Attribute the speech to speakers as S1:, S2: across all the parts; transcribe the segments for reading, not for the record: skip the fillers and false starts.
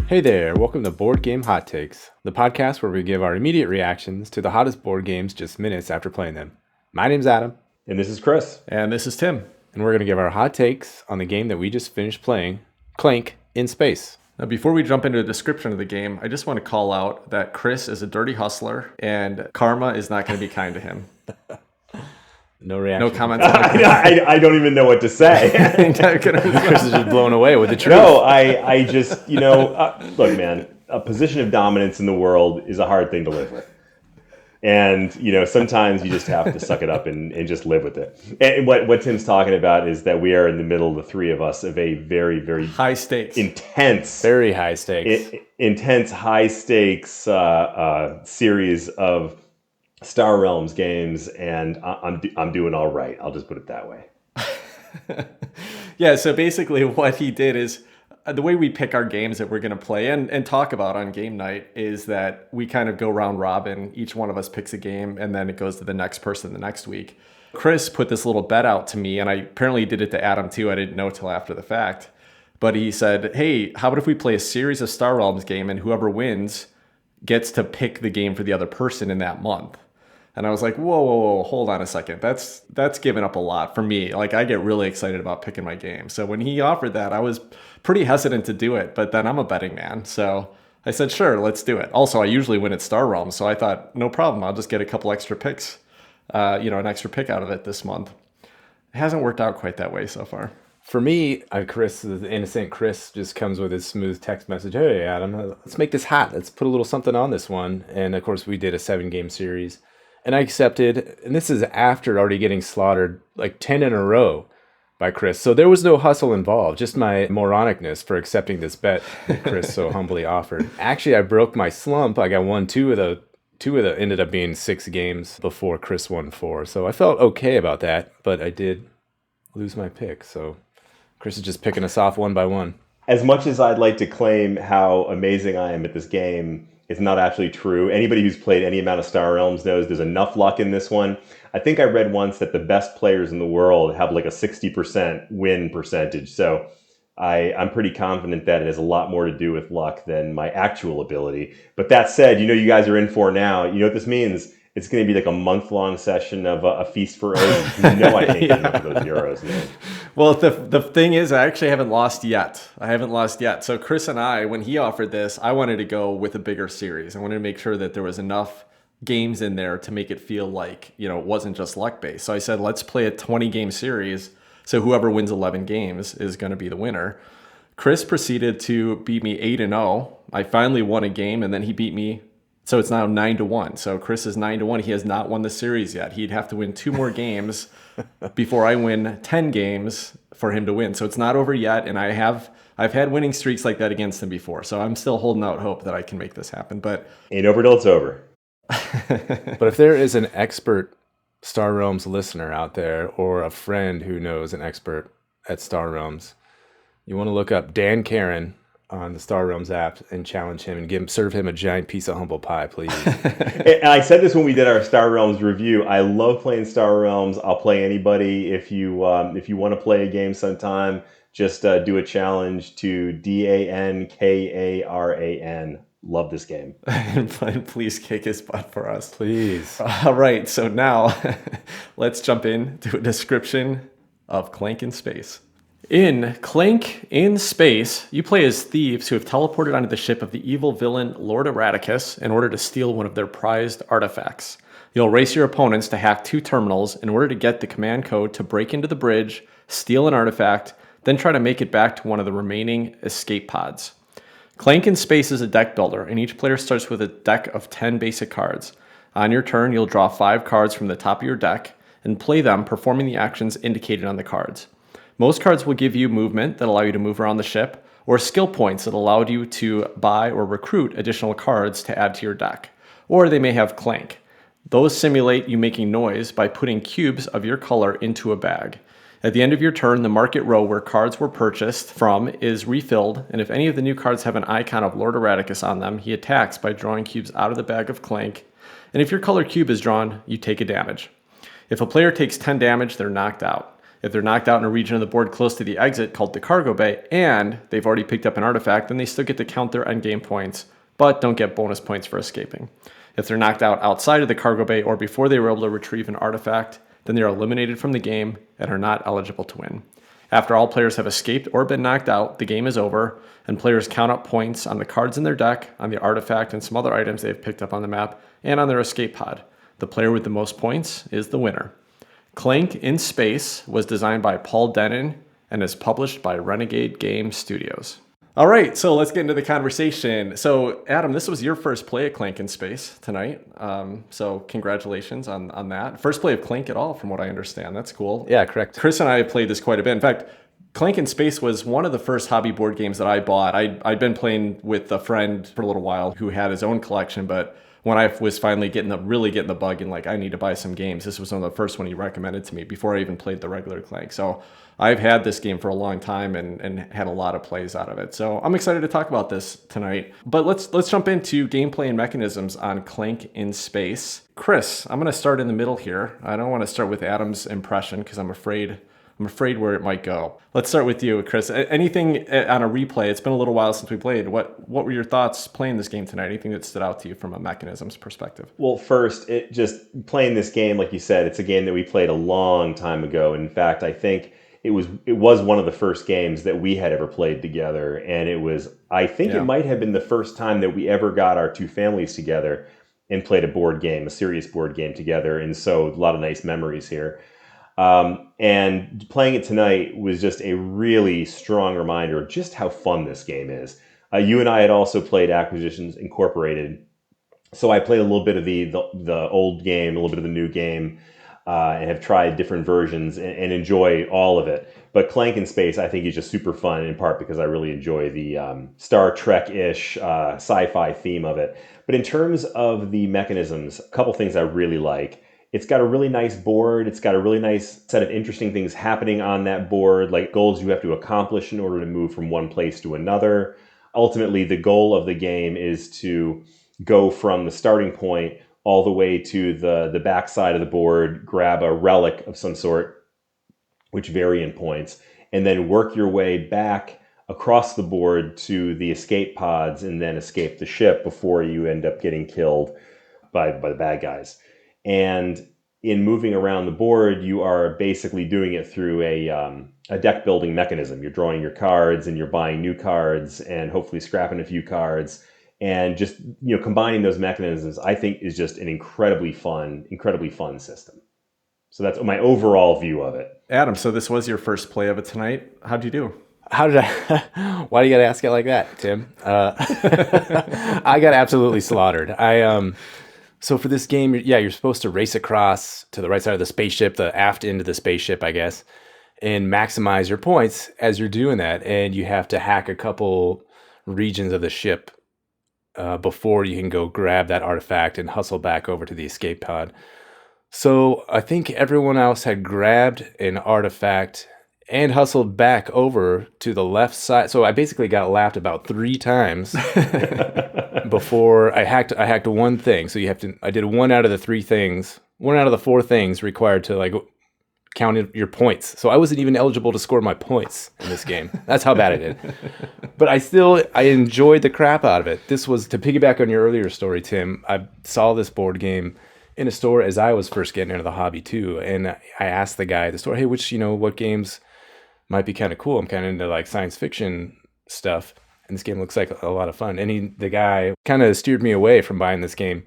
S1: Hey there, welcome to Board Game Hot Takes, the podcast where we give our immediate reactions to the hottest board games just minutes after playing them. My name's Adam.
S2: And this is Chris.
S3: And this is Tim.
S1: And we're going to give our hot takes on the game that we just finished playing, Clank in Space.
S3: Now, before we jump into a description of the game, I just want to call out that Chris is a dirty hustler and karma is not going to be kind to him.
S1: No reaction.
S3: No comments.
S2: I don't even know what to say.
S1: Chris is just blown away with the truth.
S2: No, I just, look, man, a position of dominance in the world is a hard thing to live with. And, sometimes you just have to suck it up and just live with it. And what Tim's talking about is that we are in the middle, the three of us, of a very, very
S3: high stakes,
S2: intense,
S1: very high stakes,
S2: intense, high stakes series of Star Realms games, and I'm doing all right. I'll just put it that way.
S3: Yeah, so basically what he did is the way we pick our games that we're going to play and talk about on game night is that we kind of go round robin. Each one of us picks a game, and then it goes to the next person the next week. Chris put this little bet out to me, and I apparently did it to Adam too. I didn't know till after the fact. But he said, hey, how about if we play a series of Star Realms game, and whoever wins gets to pick the game for the other person in that month? And I was like, whoa, hold on a second. That's giving up a lot for me. Like, I get really excited about picking my game. So when he offered that, I was pretty hesitant to do it. But then I'm a betting man. So I said, sure, let's do it. Also, I usually win at Star Realms. So I thought, no problem. I'll just get a couple extra picks, an extra pick out of it this month. It hasn't worked out quite that way so far.
S1: For me, Chris, the innocent Chris, just comes with his smooth text message. Hey, Adam, let's make this hot. Let's put a little something on this one. And of course, we did a 7-game series. And I accepted, and this is after already getting slaughtered like 10 in a row by Chris. So there was no hustle involved, just my moronicness for accepting this bet that Chris so humbly offered. Actually, I broke my slump. I got won two of the ended up being 6 games before Chris won 4. So I felt okay about that, but I did lose my pick. So Chris is just picking us off one by one.
S2: As much as I'd like to claim how amazing I am at this game, it's not actually true. Anybody who's played any amount of Star Realms knows there's enough luck in this one. I think I read once that the best players in the world have like a 60% win percentage. So I'm pretty confident that it has a lot more to do with luck than my actual ability. But that said, you guys are in for now. You know what this means? It's going to be like a month-long session of a feast for Odin. I can't get enough of those euros, man.
S3: Well, the thing is, I actually haven't lost yet. So Chris and I, when he offered this, I wanted to go with a bigger series. I wanted to make sure that there was enough games in there to make it feel like, it wasn't just luck-based. So I said, let's play a 20-game series. So whoever wins 11 games is going to be the winner. Chris proceeded to beat me 8-0. I finally won a game, and then he beat me. So it's now 9-1. So Chris is 9-1. He has not won the series yet. He'd have to win 2 more games before I win 10 games for him to win. So it's not over yet. And I've had winning streaks like that against him before. So I'm still holding out hope that I can make this happen. But
S2: ain't over till it's over.
S1: But if there is an expert Star Realms listener out there, or a friend who knows an expert at Star Realms, you want to look up Dan Karen on the Star Realms app and challenge him and serve him a giant piece of humble pie, please.
S2: And I said this when we did our Star Realms review. I love playing Star Realms. I'll play anybody. If you want to play a game sometime, just do a challenge to DANKARAN. Love this game.
S3: And please kick his butt for us.
S1: Please.
S3: All right, so now let's jump into a description of Clank in Space. In Clank in Space, you play as thieves who have teleported onto the ship of the evil villain Lord Erraticus in order to steal one of their prized artifacts. You'll race your opponents to hack 2 terminals in order to get the command code to break into the bridge, steal an artifact, then try to make it back to one of the remaining escape pods. Clank in Space is a deck builder, and each player starts with a deck of 10 basic cards. On your turn, you'll draw 5 cards from the top of your deck and play them, performing the actions indicated on the cards. Most cards will give you movement that allow you to move around the ship, or skill points that allow you to buy or recruit additional cards to add to your deck. Or they may have Clank. Those simulate you making noise by putting cubes of your color into a bag. At the end of your turn, the market row where cards were purchased from is refilled, and if any of the new cards have an icon of Lord Erraticus on them, he attacks by drawing cubes out of the bag of Clank, and if your color cube is drawn, you take a damage. If a player takes 10 damage, they're knocked out. If they're knocked out in a region of the board close to the exit called the cargo bay, and they've already picked up an artifact, then they still get to count their endgame points, but don't get bonus points for escaping. If they're knocked out outside of the cargo bay or before they were able to retrieve an artifact, then they're eliminated from the game and are not eligible to win. After all players have escaped or been knocked out, the game is over, and players count up points on the cards in their deck, on the artifact and some other items they've picked up on the map, and on their escape pod. The player with the most points is the winner. Clank in Space was designed by Paul Denon and is published by Renegade Game Studios. All right, so let's get into the conversation. So, Adam, this was your first play of Clank in Space tonight. So congratulations on that. First play of Clank at all, from what I understand. That's cool.
S1: Yeah, correct.
S3: Chris and I have played this quite a bit. In fact, Clank in Space was one of the first hobby board games that I bought. I'd been playing with a friend for a little while who had his own collection, but when I was finally really getting the bug and like, I need to buy some games, this was one of the first one he recommended to me before I even played the regular Clank. So I've had this game for a long time and had a lot of plays out of it. So I'm excited to talk about this tonight. But let's jump into gameplay and mechanisms on Clank in Space. Chris, I'm going to start in the middle here. I don't want to start with Adam's impression because I'm afraid where it might go. Let's start with you, Chris. Anything on a replay? It's been a little while since we played. What were your thoughts playing this game tonight? Anything that stood out to you from a mechanisms perspective?
S2: Well, first, it just playing this game, like you said, it's a game that we played a long time ago. In fact, I think it was one of the first games that we had ever played together, and it might have been the first time that we ever got our two families together and played a serious board game together. And so a lot of nice memories here. And playing it tonight was just a really strong reminder of just how fun this game is. You and I had also played Acquisitions Incorporated, so I played a little bit of the old game, a little bit of the new game, and have tried different versions and enjoy all of it. But Clank in Space, I think, is just super fun, in part because I really enjoy the Star Trek-ish sci-fi theme of it. But in terms of the mechanisms, a couple things I really like. It's got a really nice board. It's got a really nice set of interesting things happening on that board, like goals you have to accomplish in order to move from one place to another. Ultimately, the goal of the game is to go from the starting point all the way to the back side of the board, grab a relic of some sort, which vary in points, and then work your way back across the board to the escape pods and then escape the ship before you end up getting killed by the bad guys. And in moving around the board, you are basically doing it through a deck building mechanism. You're drawing your cards and you're buying new cards and hopefully scrapping a few cards. And just combining those mechanisms, I think, is just an incredibly fun system. So that's my overall view of it.
S3: Adam, so this was your first play of it tonight. How'd you do?
S1: How did I? Why do you got to ask it like that, Tim? I got absolutely slaughtered. So for this game, you're supposed to race across to the right side of the spaceship, the aft end of the spaceship, I guess, and maximize your points as you're doing that. And you have to hack a couple regions of the ship before you can go grab that artifact and hustle back over to the escape pod. So I think everyone else had grabbed an artifact and hustled back over to the left side. So I basically got lapped about 3 times before I hacked one thing. So I did one out of the 4 things required to count your points. So I wasn't even eligible to score my points in this game. That's how bad I did. But I enjoyed the crap out of it. This was, to piggyback on your earlier story, Tim, I saw this board game in a store as I was first getting into the hobby too. And I asked the guy at the store, hey, what games might be kind of cool? I'm kind of into science fiction stuff, and this game looks like a lot of fun. And the guy kind of steered me away from buying this game.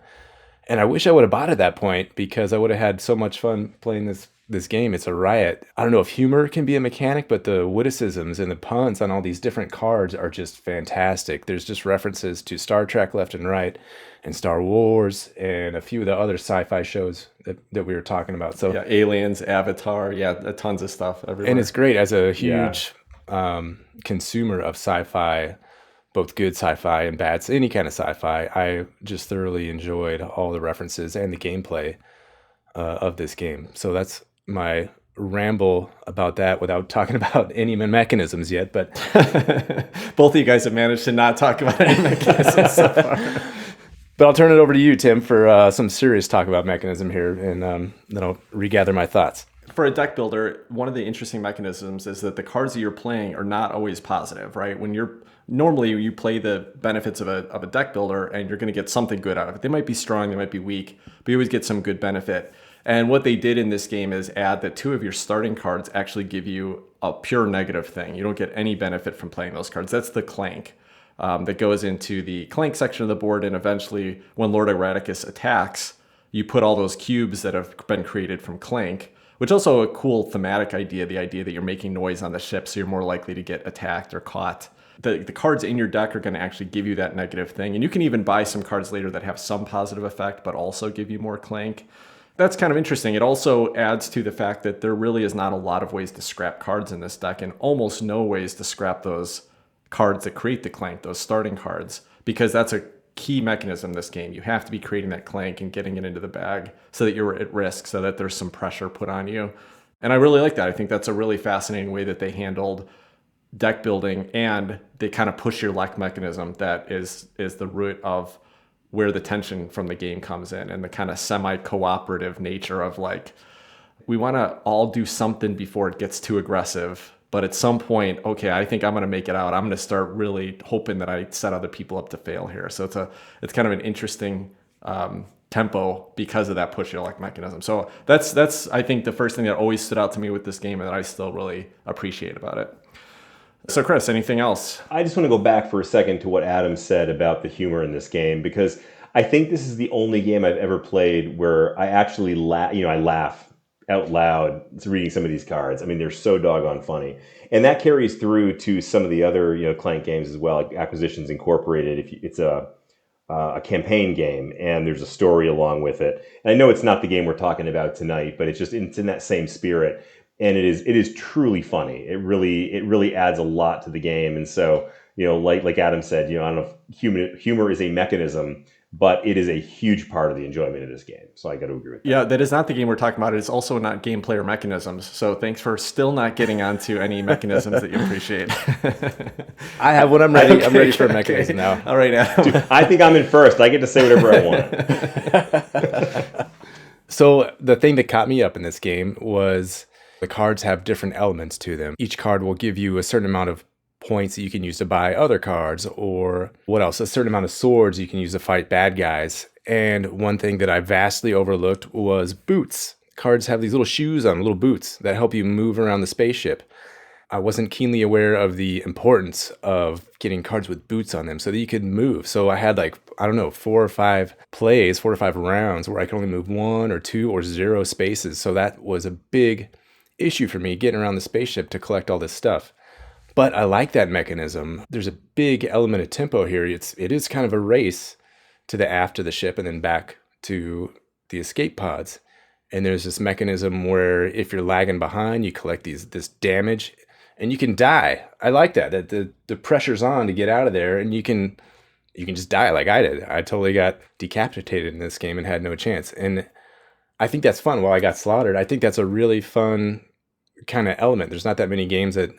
S1: And I wish I would have bought it at that point, because I would have had so much fun playing this game. It's a riot. I don't know if humor can be a mechanic, but the witticisms and the puns on all these different cards are just fantastic. There's just references to Star Trek left and right, and Star Wars, and a few of the other sci-fi shows that we were talking about. So
S3: yeah, Aliens, Avatar, tons of stuff everywhere.
S1: And it's great as a huge consumer of sci-fi, both good sci-fi and bad, any kind of sci-fi. I just thoroughly enjoyed all the references and the gameplay of this game. So that's my ramble about that without talking about any mechanisms yet. But
S3: both of you guys have managed to not talk about any mechanisms so far.
S1: But I'll turn it over to you, Tim, for some serious talk about mechanism here, and then I'll regather my thoughts.
S3: For a deck builder, one of the interesting mechanisms is that the cards that you're playing are not always positive, right? When you're normally you play the benefits of a deck builder and you're going to get something good out of it. They might be strong, they might be weak, but you always get some good benefit. And what they did in this game is add that 2 of your starting cards actually give you a pure negative thing. You don't get any benefit from playing those cards. That's the Clank. That goes into the Clank section of the board, and eventually when Lord Eradicus attacks, you put all those cubes that have been created from Clank, which is also a cool thematic idea, the idea that you're making noise on the ship, so you're more likely to get attacked or caught. The cards in your deck are going to actually give you that negative thing, and you can even buy some cards later that have some positive effect, but also give you more Clank. That's kind of interesting. It also adds to the fact that there really is not a lot of ways to scrap cards in this deck, and almost no ways to scrap those cards that create the Clank, those starting cards, because that's a key mechanism in this game. You have to be creating that Clank and getting it into the bag so that you're at risk, so that there's some pressure put on you. And I really like that. I think that's a really fascinating way that they handled deck building, and they kind of push your luck mechanism that is the root of where the tension from the game comes in, and the kind of semi-cooperative nature of like, we want to all do something before it gets too aggressive. But at some point, okay, I think I'm going to make it out. I'm going to start really hoping that I set other people up to fail here. So it's kind of an interesting tempo because of that push your luck mechanism. So that's I think the first thing that always stood out to me with this game and that I still really appreciate about it. So Chris, anything else?
S2: I just want to go back for a second to what Adam said about the humor in this game, because I think this is the only game I've ever played where I actually I laugh out loud reading some of these cards. I mean, they're so doggone funny. And that carries through to some of the other, Clank games as well, like Acquisitions Incorporated. It's a campaign game and there's a story along with it. And I know it's not the game we're talking about tonight, but it's in that same spirit. And it is truly funny. It really adds a lot to the game. And so, like Adam said, I don't know if humor is a mechanism, but it is a huge part of the enjoyment of this game. So I got to agree with that.
S3: Yeah, that is not the game we're talking about. It's also not game player mechanisms. So thanks for still not getting onto any mechanisms that you appreciate.
S1: I have one. I'm ready. Okay, I'm ready for a mechanism now.
S3: All right, Adam.
S2: Dude, I think I'm in first. I get to say whatever I want.
S1: So the thing that caught me up in this game was the cards have different elements to them. Each card will give you a certain amount of points that you can use to buy other cards, or what else? A certain amount of swords you can use to fight bad guys. And one thing that I vastly overlooked was boots. Cards have these little shoes on, little boots that help you move around the spaceship. I wasn't keenly aware of the importance of getting cards with boots on them so that you could move. So I had 4 or 5 plays, 4 or 5 rounds where I could only move 1 or 2 or 0 spaces. So that was a big issue for me getting around the spaceship to collect all this stuff. But I like that mechanism. There's a big element of tempo here. It is kind of a race to the aft of the ship and then back to the escape pods. And there's this mechanism where if you're lagging behind, you collect this damage and you can die. I like that the pressure's on to get out of there, and you can just die like I did. I totally got decapitated in this game and had no chance. And I think that's fun. While I got slaughtered, I think that's a really fun kind of element. There's not that many games that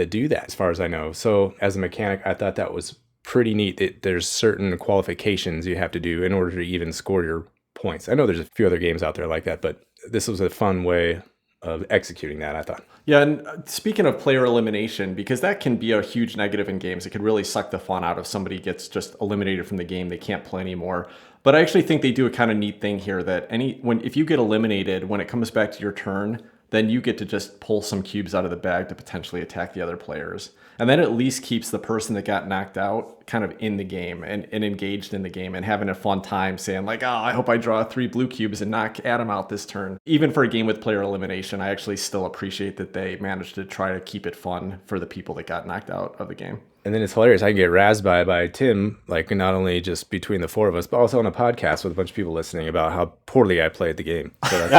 S1: do that, as far as I know. So as a mechanic, I thought that was pretty neat. There's certain qualifications you have to do in order to even score your points. I know there's a few other games out there like that, but this was a fun way of executing that, I thought.
S3: Yeah, and speaking of player elimination, because that can be a huge negative in games, it could really suck the fun out if somebody gets just eliminated from the game, they can't play anymore. But I actually think they do a kind of neat thing here that if you get eliminated, when it comes back to your turn, then you get to just pull some cubes out of the bag to potentially attack the other players. And that at least keeps the person that got knocked out kind of in the game and engaged in the game and having a fun time saying like, oh, I hope I draw 3 blue cubes and knock Adam out this turn. Even for a game with player elimination, I actually still appreciate that they managed to try to keep it fun for the people that got knocked out of the game.
S1: And then it's hilarious. I can get razzed by Tim, like not only just between the 4 of us, but also on a podcast with a bunch of people listening about how poorly I played the game. So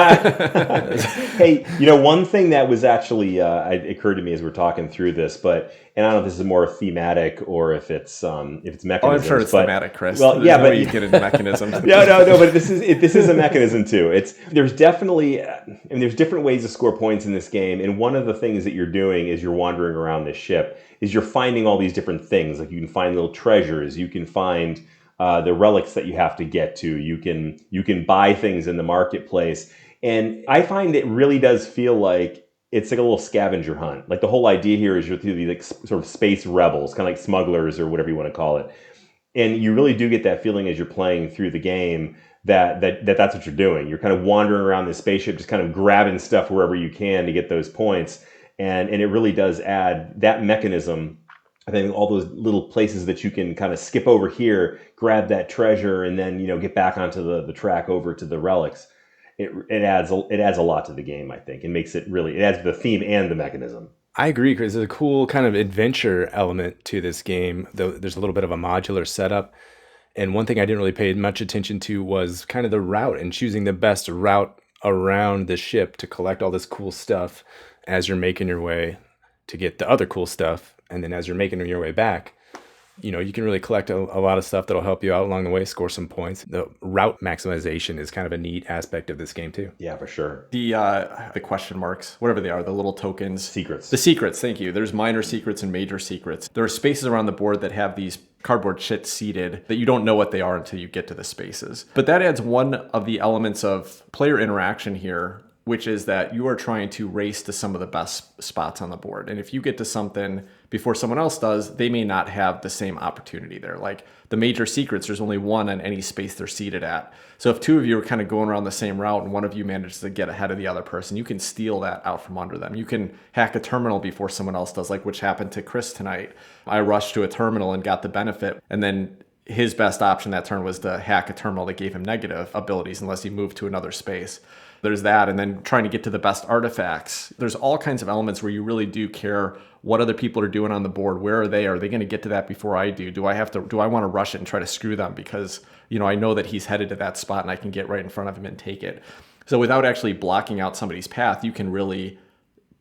S2: hey, one thing that was actually occurred to me as we're talking through this, and I don't know if this is more thematic or if it's mechanisms.
S3: Oh, I'm sure it's thematic, Chris.
S2: Well, yeah, but
S3: you get into mechanisms.
S2: No, but this is a mechanism too. There's definitely, there's different ways to score points in this game, and one of the things that you're doing is you're wandering around this ship. Is you're finding all these different things. Like you can find little treasures. You can find the relics that you have to get to. You can buy things in the marketplace. And I find it really does feel like it's like a little scavenger hunt. Like the whole idea here is you're through these like sort of space rebels, kind of like smugglers or whatever you want to call it. And you really do get that feeling as you're playing through the game that's what you're doing. You're kind of wandering around the spaceship, just kind of grabbing stuff wherever you can to get those points. And it really does add that mechanism. I think all those little places that you can kind of skip over here, grab that treasure, and then get back onto the track over to the relics. It adds a lot to the game, I think, and makes it adds the theme and the mechanism.
S1: I agree, Chris. There's a cool kind of adventure element to this game, though there's a little bit of a modular setup. And one thing I didn't really pay much attention to was kind of the route and choosing the best route around the ship to collect all this cool stuff as you're making your way to get the other cool stuff. And then as you're making your way back, you can really collect a lot of stuff that'll help you out along the way, score some points. The route maximization is kind of a neat aspect of this game too.
S2: Yeah, for sure.
S3: The question marks, whatever they are, the little tokens.
S2: Secrets.
S3: The secrets, thank you. There's minor secrets and major secrets. There are spaces around the board that have these cardboard chits seated that you don't know what they are until you get to the spaces. But that adds one of the elements of player interaction here, which is that you are trying to race to some of the best spots on the board. And if you get to something before someone else does, they may not have the same opportunity there. Like the major secrets, there's only one on any space they're seated at. So if two of you are kind of going around the same route and one of you manages to get ahead of the other person, you can steal that out from under them. You can hack a terminal before someone else does, like which happened to Chris tonight. I rushed to a terminal and got the benefit, and then his best option that turn was to hack a terminal that gave him negative abilities unless he moved to another space. There's that, and then trying to get to the best artifacts. There's all kinds of elements where you really do care what other people are doing on the board. Where are they? Are they going to get to that before I do? Do I want to rush it and try to screw them because I know that he's headed to that spot and I can get right in front of him and take it. So without actually blocking out somebody's path, you can really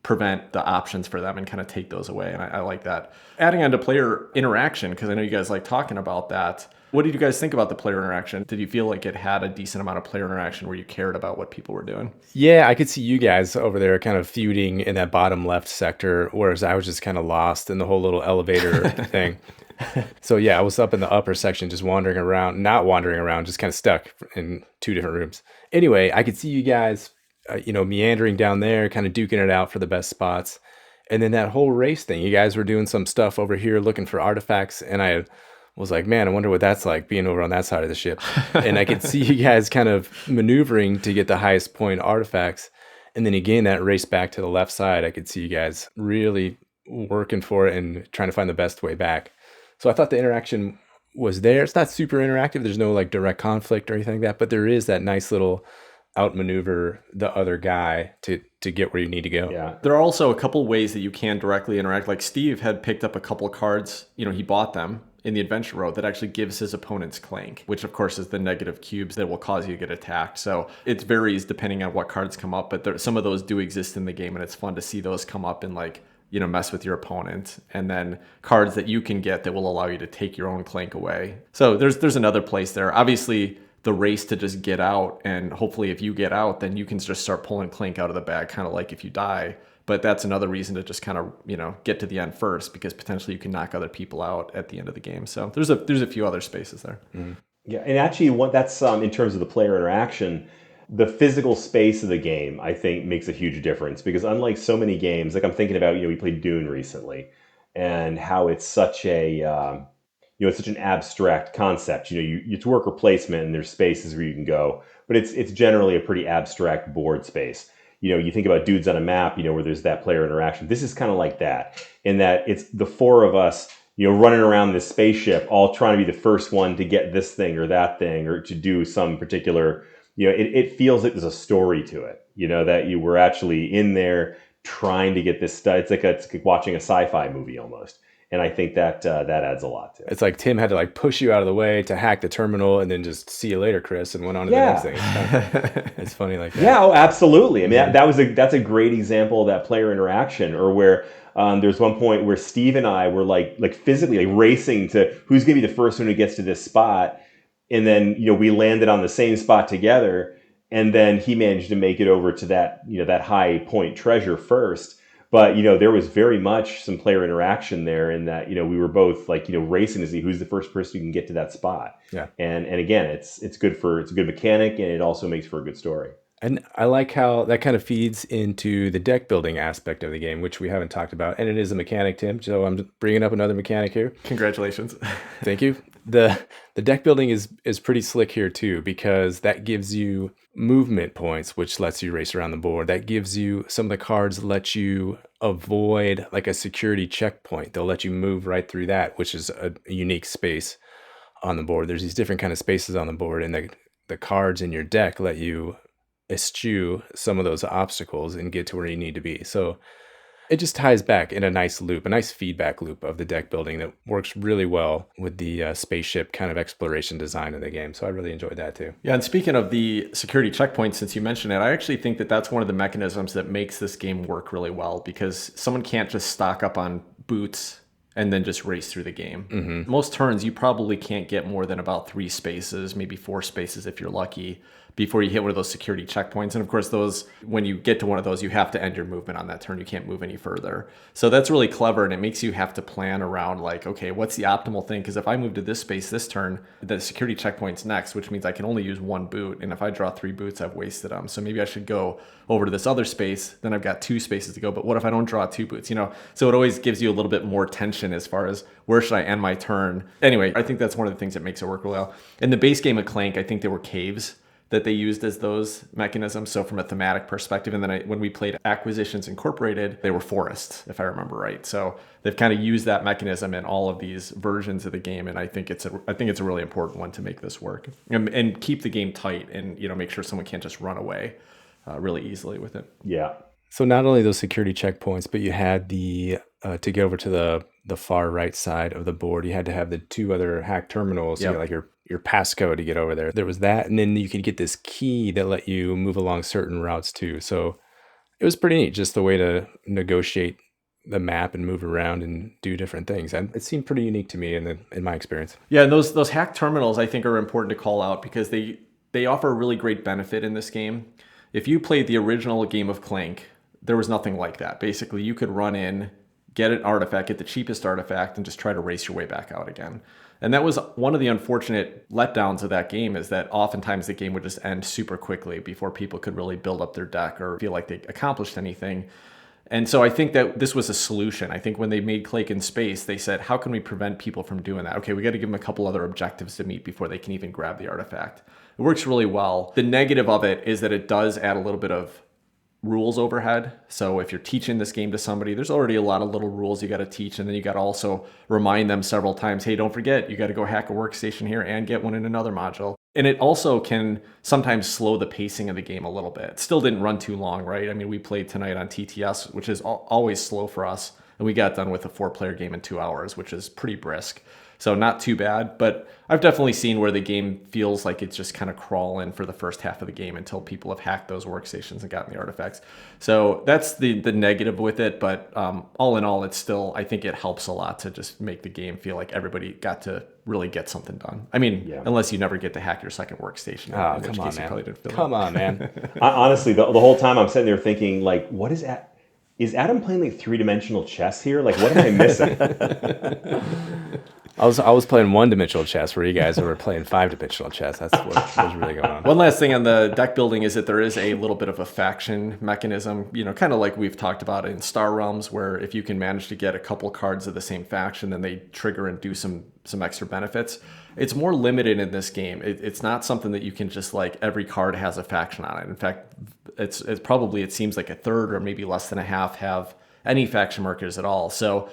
S3: prevent the options for them and kind of take those away. And I like that. Adding on to player interaction, because I know you guys like talking about that. What did you guys think about the player interaction? Did you feel like it had a decent amount of player interaction where you cared about what people were doing?
S1: Yeah, I could see you guys over there kind of feuding in that bottom left sector, whereas I was just kind of lost in the whole little elevator thing. So yeah, I was up in the upper section just not wandering around, just kind of stuck in two different rooms. Anyway, I could see you guys, meandering down there, kind of duking it out for the best spots. And then that whole race thing, you guys were doing some stuff over here looking for artifacts, and I was like, man, I wonder what that's like being over on that side of the ship. And I could see you guys kind of maneuvering to get the highest point artifacts. And then again, that race back to the left side, I could see you guys really working for it and trying to find the best way back. So I thought the interaction was there. It's not super interactive. There's no like direct conflict or anything like that, but there is that nice little outmaneuver the other guy to get where you need to go.
S2: Yeah.
S3: There are also a couple ways that you can directly interact. Like Steve had picked up a couple cards, he bought them in the adventure road that actually gives his opponents Clank, which of course is the negative cubes that will cause you to get attacked. So it varies depending on what cards come up, but some of those do exist in the game, and it's fun to see those come up and mess with your opponent. And then cards that you can get that will allow you to take your own Clank away. So there's another place there. Obviously, the race to just get out, and hopefully if you get out, then you can just start pulling Clank out of the bag, kind of like if you die. But that's another reason to just kind of, get to the end first, because potentially you can knock other people out at the end of the game. So there's a few other spaces there.
S2: Mm-hmm. Yeah, and actually that's in terms of the player interaction, the physical space of the game, I think, makes a huge difference, because unlike so many games, like I'm thinking about, we played Dune recently, and how it's such it's such an abstract concept. It's worker placement and there's spaces where you can go, but it's generally a pretty abstract board space. You think about Dudes on a Map, where there's that player interaction. This is kind of like that, in that it's the four of us, running around this spaceship, all trying to be the first one to get this thing or that thing, or to do some particular, it feels like there's a story to it, that you were actually in there trying to get this stuff. It's like watching a sci-fi movie almost. And I think that adds a lot to it.
S1: It's like Tim had to push you out of the way to hack the terminal, and then just see you later, Chris, and went on to the next thing. It's funny like that.
S2: Yeah, absolutely. I mean, that's a great example of that player interaction, or where there's one point where Steve and I were like physically racing to who's going to be the first one who gets to this spot, and then we landed on the same spot together, and then he managed to make it over to that that high point treasure first. But, there was very much some player interaction there, in that, we were both racing to see who's the first person who can get to that spot.
S1: Yeah.
S2: And again, it's a good mechanic, and it also makes for a good story.
S1: And I like how that kind of feeds into the deck building aspect of the game, which we haven't talked about. And it is a mechanic, Tim. So I'm bringing up another mechanic here.
S3: Congratulations.
S1: Thank you. The deck building is pretty slick here too, because that gives you movement points, which lets you race around the board. That gives you some of the cards let you avoid like a security checkpoint. They'll let you move right through that, which is a unique space on the board. There's these different kind of spaces on the board, and the cards in your deck let you eschew some of those obstacles and get to where you need to be. So it just ties back in a nice loop, a nice feedback loop of the deck building that works really well with the spaceship kind of exploration design of the game. So I really enjoyed that too.
S3: Yeah, and speaking of the security checkpoints, since you mentioned it, I actually think that that's one of the mechanisms that makes this game work really well, because someone can't just stock up on boots and then just race through the game. Most turns, you probably can't get more than about 3 spaces, maybe 4 spaces if you're lucky, before you hit one of those security checkpoints. And of course, those, when you get to one of those, you have to end your movement on that turn. You can't move any further. So that's really clever, and it makes you have to plan around like, okay, what's the optimal thing? Because if I move to this space this turn, the security checkpoint's next, which means I can only use 1 boot. And if I draw 3 boots, I've wasted them. So maybe I should go over to this other space. Then I've got 2 spaces to go. But what if I don't draw 2 boots? So it always gives you a little bit more tension as far as where should I end my turn. Anyway, I think that's one of the things that makes it work really well. In the base game of Clank, I think there were caves that they used as those mechanisms. So from a thematic perspective, and then when we played Acquisitions Incorporated, they were forests, if I remember right. So they've kind of used that mechanism in all of these versions of the game, and I think it's a really important one to make this work and keep the game tight, and make sure someone can't just run away really easily with it.
S2: Yeah.
S1: So not only those security checkpoints, but you had the to get over to the far right side of the board, you had to have the 2 other hack terminals.
S3: Yep.
S1: You got like your passcode to get over there. There was that, and then you could get this key that let you move along certain routes too. So it was pretty neat, just the way to negotiate the map and move around and do different things. And it seemed pretty unique to me in my experience.
S3: Yeah, and those hack terminals I think are important to call out, because they offer a really great benefit in this game. If you played the original game of Clank, there was nothing like that. Basically, you could run in, get an artifact, get the cheapest artifact, and just try to race your way back out again. And that was one of the unfortunate letdowns of that game, is that oftentimes the game would just end super quickly before people could really build up their deck or feel like they accomplished anything. And so I think that this was a solution. I think when they made Clank in Space, they said, how can we prevent people from doing that? Okay, we got to give them a couple other objectives to meet before they can even grab the artifact. It works really well. The negative of it is that it does add a little bit of rules overhead. So if you're teaching this game to somebody, there's already a lot of little rules you got to teach, and then you got to also remind them several times, hey, don't forget, you got to go hack a workstation here and get one in another module. And it also can sometimes slow the pacing of the game a little bit. It still didn't run too long, right? I mean, we played tonight on TTS, which is always slow for us, and we got done with a 4-player game in 2 hours, which is pretty brisk. So not too bad, but I've definitely seen where the game feels like it's just kind of crawling for the first half of the game until people have hacked those workstations and gotten the artifacts. So that's the negative with it, but all in all, it's still, I think it helps a lot to just make the game feel like everybody got to really get something done. I mean, unless you never get to hack your second workstation.
S1: Oh, come on, man. Come on, man.
S2: Honestly, the whole time I'm sitting there thinking, like, what is that? Is Adam playing like 3-dimensional chess here? Like, what am I missing?
S1: I was playing 1-dimensional chess where you guys were playing 5-dimensional chess. That's what was really going on.
S3: One last thing on the deck building is that there is a little bit of a faction mechanism, kind of like we've talked about in Star Realms, where if you can manage to get a couple cards of the same faction, then they trigger and do some extra benefits. It's more limited in this game. It's not something that you can just like every card has a faction on it. In fact, it's probably, it seems like a third or maybe less than a half have any faction markers at all. So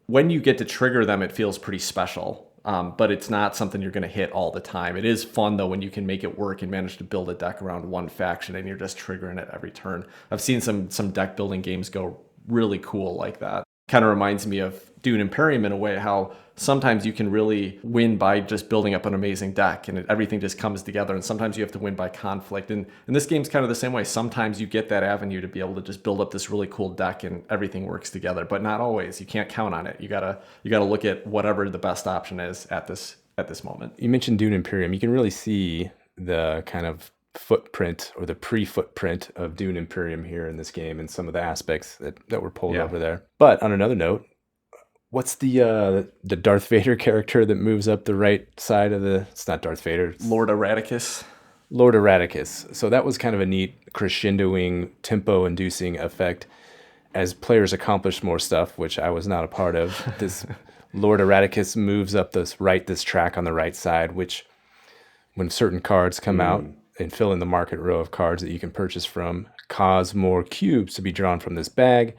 S3: when you get to trigger them, it feels pretty special, but it's not something you're going to hit all the time. It is fun, though, when you can make it work and manage to build a deck around one faction and you're just triggering it every turn. I've seen some deck building games go really cool like that. Kind of reminds me of Dune Imperium in a way, how sometimes you can really win by just building up an amazing deck and everything just comes together, and sometimes you have to win by conflict. And this game's kind of the same way. Sometimes you get that avenue to be able to just build up this really cool deck and everything works together, but not always. You can't count on it. You gotta look at whatever the best option is at this moment.
S1: You mentioned Dune Imperium. You can really see the kind of footprint or the pre-footprint of Dune Imperium here in this game and some of the aspects that were pulled over there. But on another note, what's the Darth Vader character that moves up the right side of the... It's not Darth Vader.
S3: Lord Erraticus.
S1: Lord Erraticus. So that was kind of a neat crescendoing, tempo-inducing effect as players accomplished more stuff, which I was not a part of. This Lord Erraticus moves up this track on the right side, which when certain cards come out and fill in the market row of cards that you can purchase from, cause more cubes to be drawn from this bag,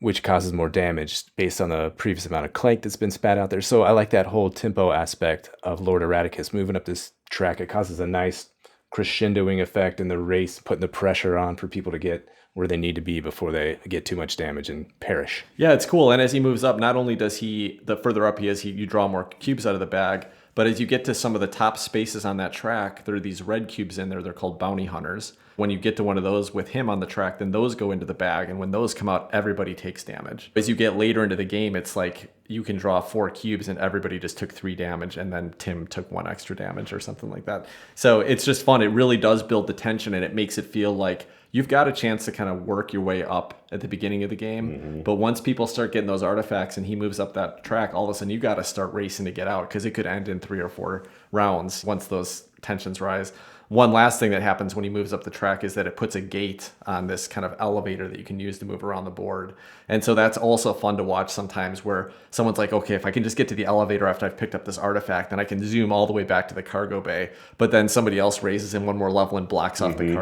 S1: which causes more damage based on the previous amount of clank that's been spat out there. So I like that whole tempo aspect of Lord Erraticus moving up this track. It causes a nice crescendoing effect in the race, putting the pressure on for people to get where they need to be before they get too much damage and perish.
S3: Yeah, it's cool. And as he moves up, not only does the further up he is, you draw more cubes out of the bag, but as you get to some of the top spaces on that track, there are these red cubes in there. They're called bounty hunters. When you get to one of those with him on the track, then those go into the bag. And when those come out, everybody takes damage. As you get later into the game, it's like you can draw 4 cubes and everybody just took 3 damage. And then Tim took 1 extra damage or something like that. So it's just fun. It really does build the tension, and it makes it feel like you've got a chance to kind of work your way up at the beginning of the game. But once people start getting those artifacts and he moves up that track, all of a sudden you got to start racing to get out, because it could end in 3 or 4 rounds once those tensions rise. One last thing that happens when he moves up the track is that it puts a gate on this kind of elevator that you can use to move around the board. And so that's also fun to watch sometimes, where someone's like, okay, if I can just get to the elevator after I've picked up this artifact, then I can zoom all the way back to the cargo bay. But then somebody else raises in one more level and blocks off the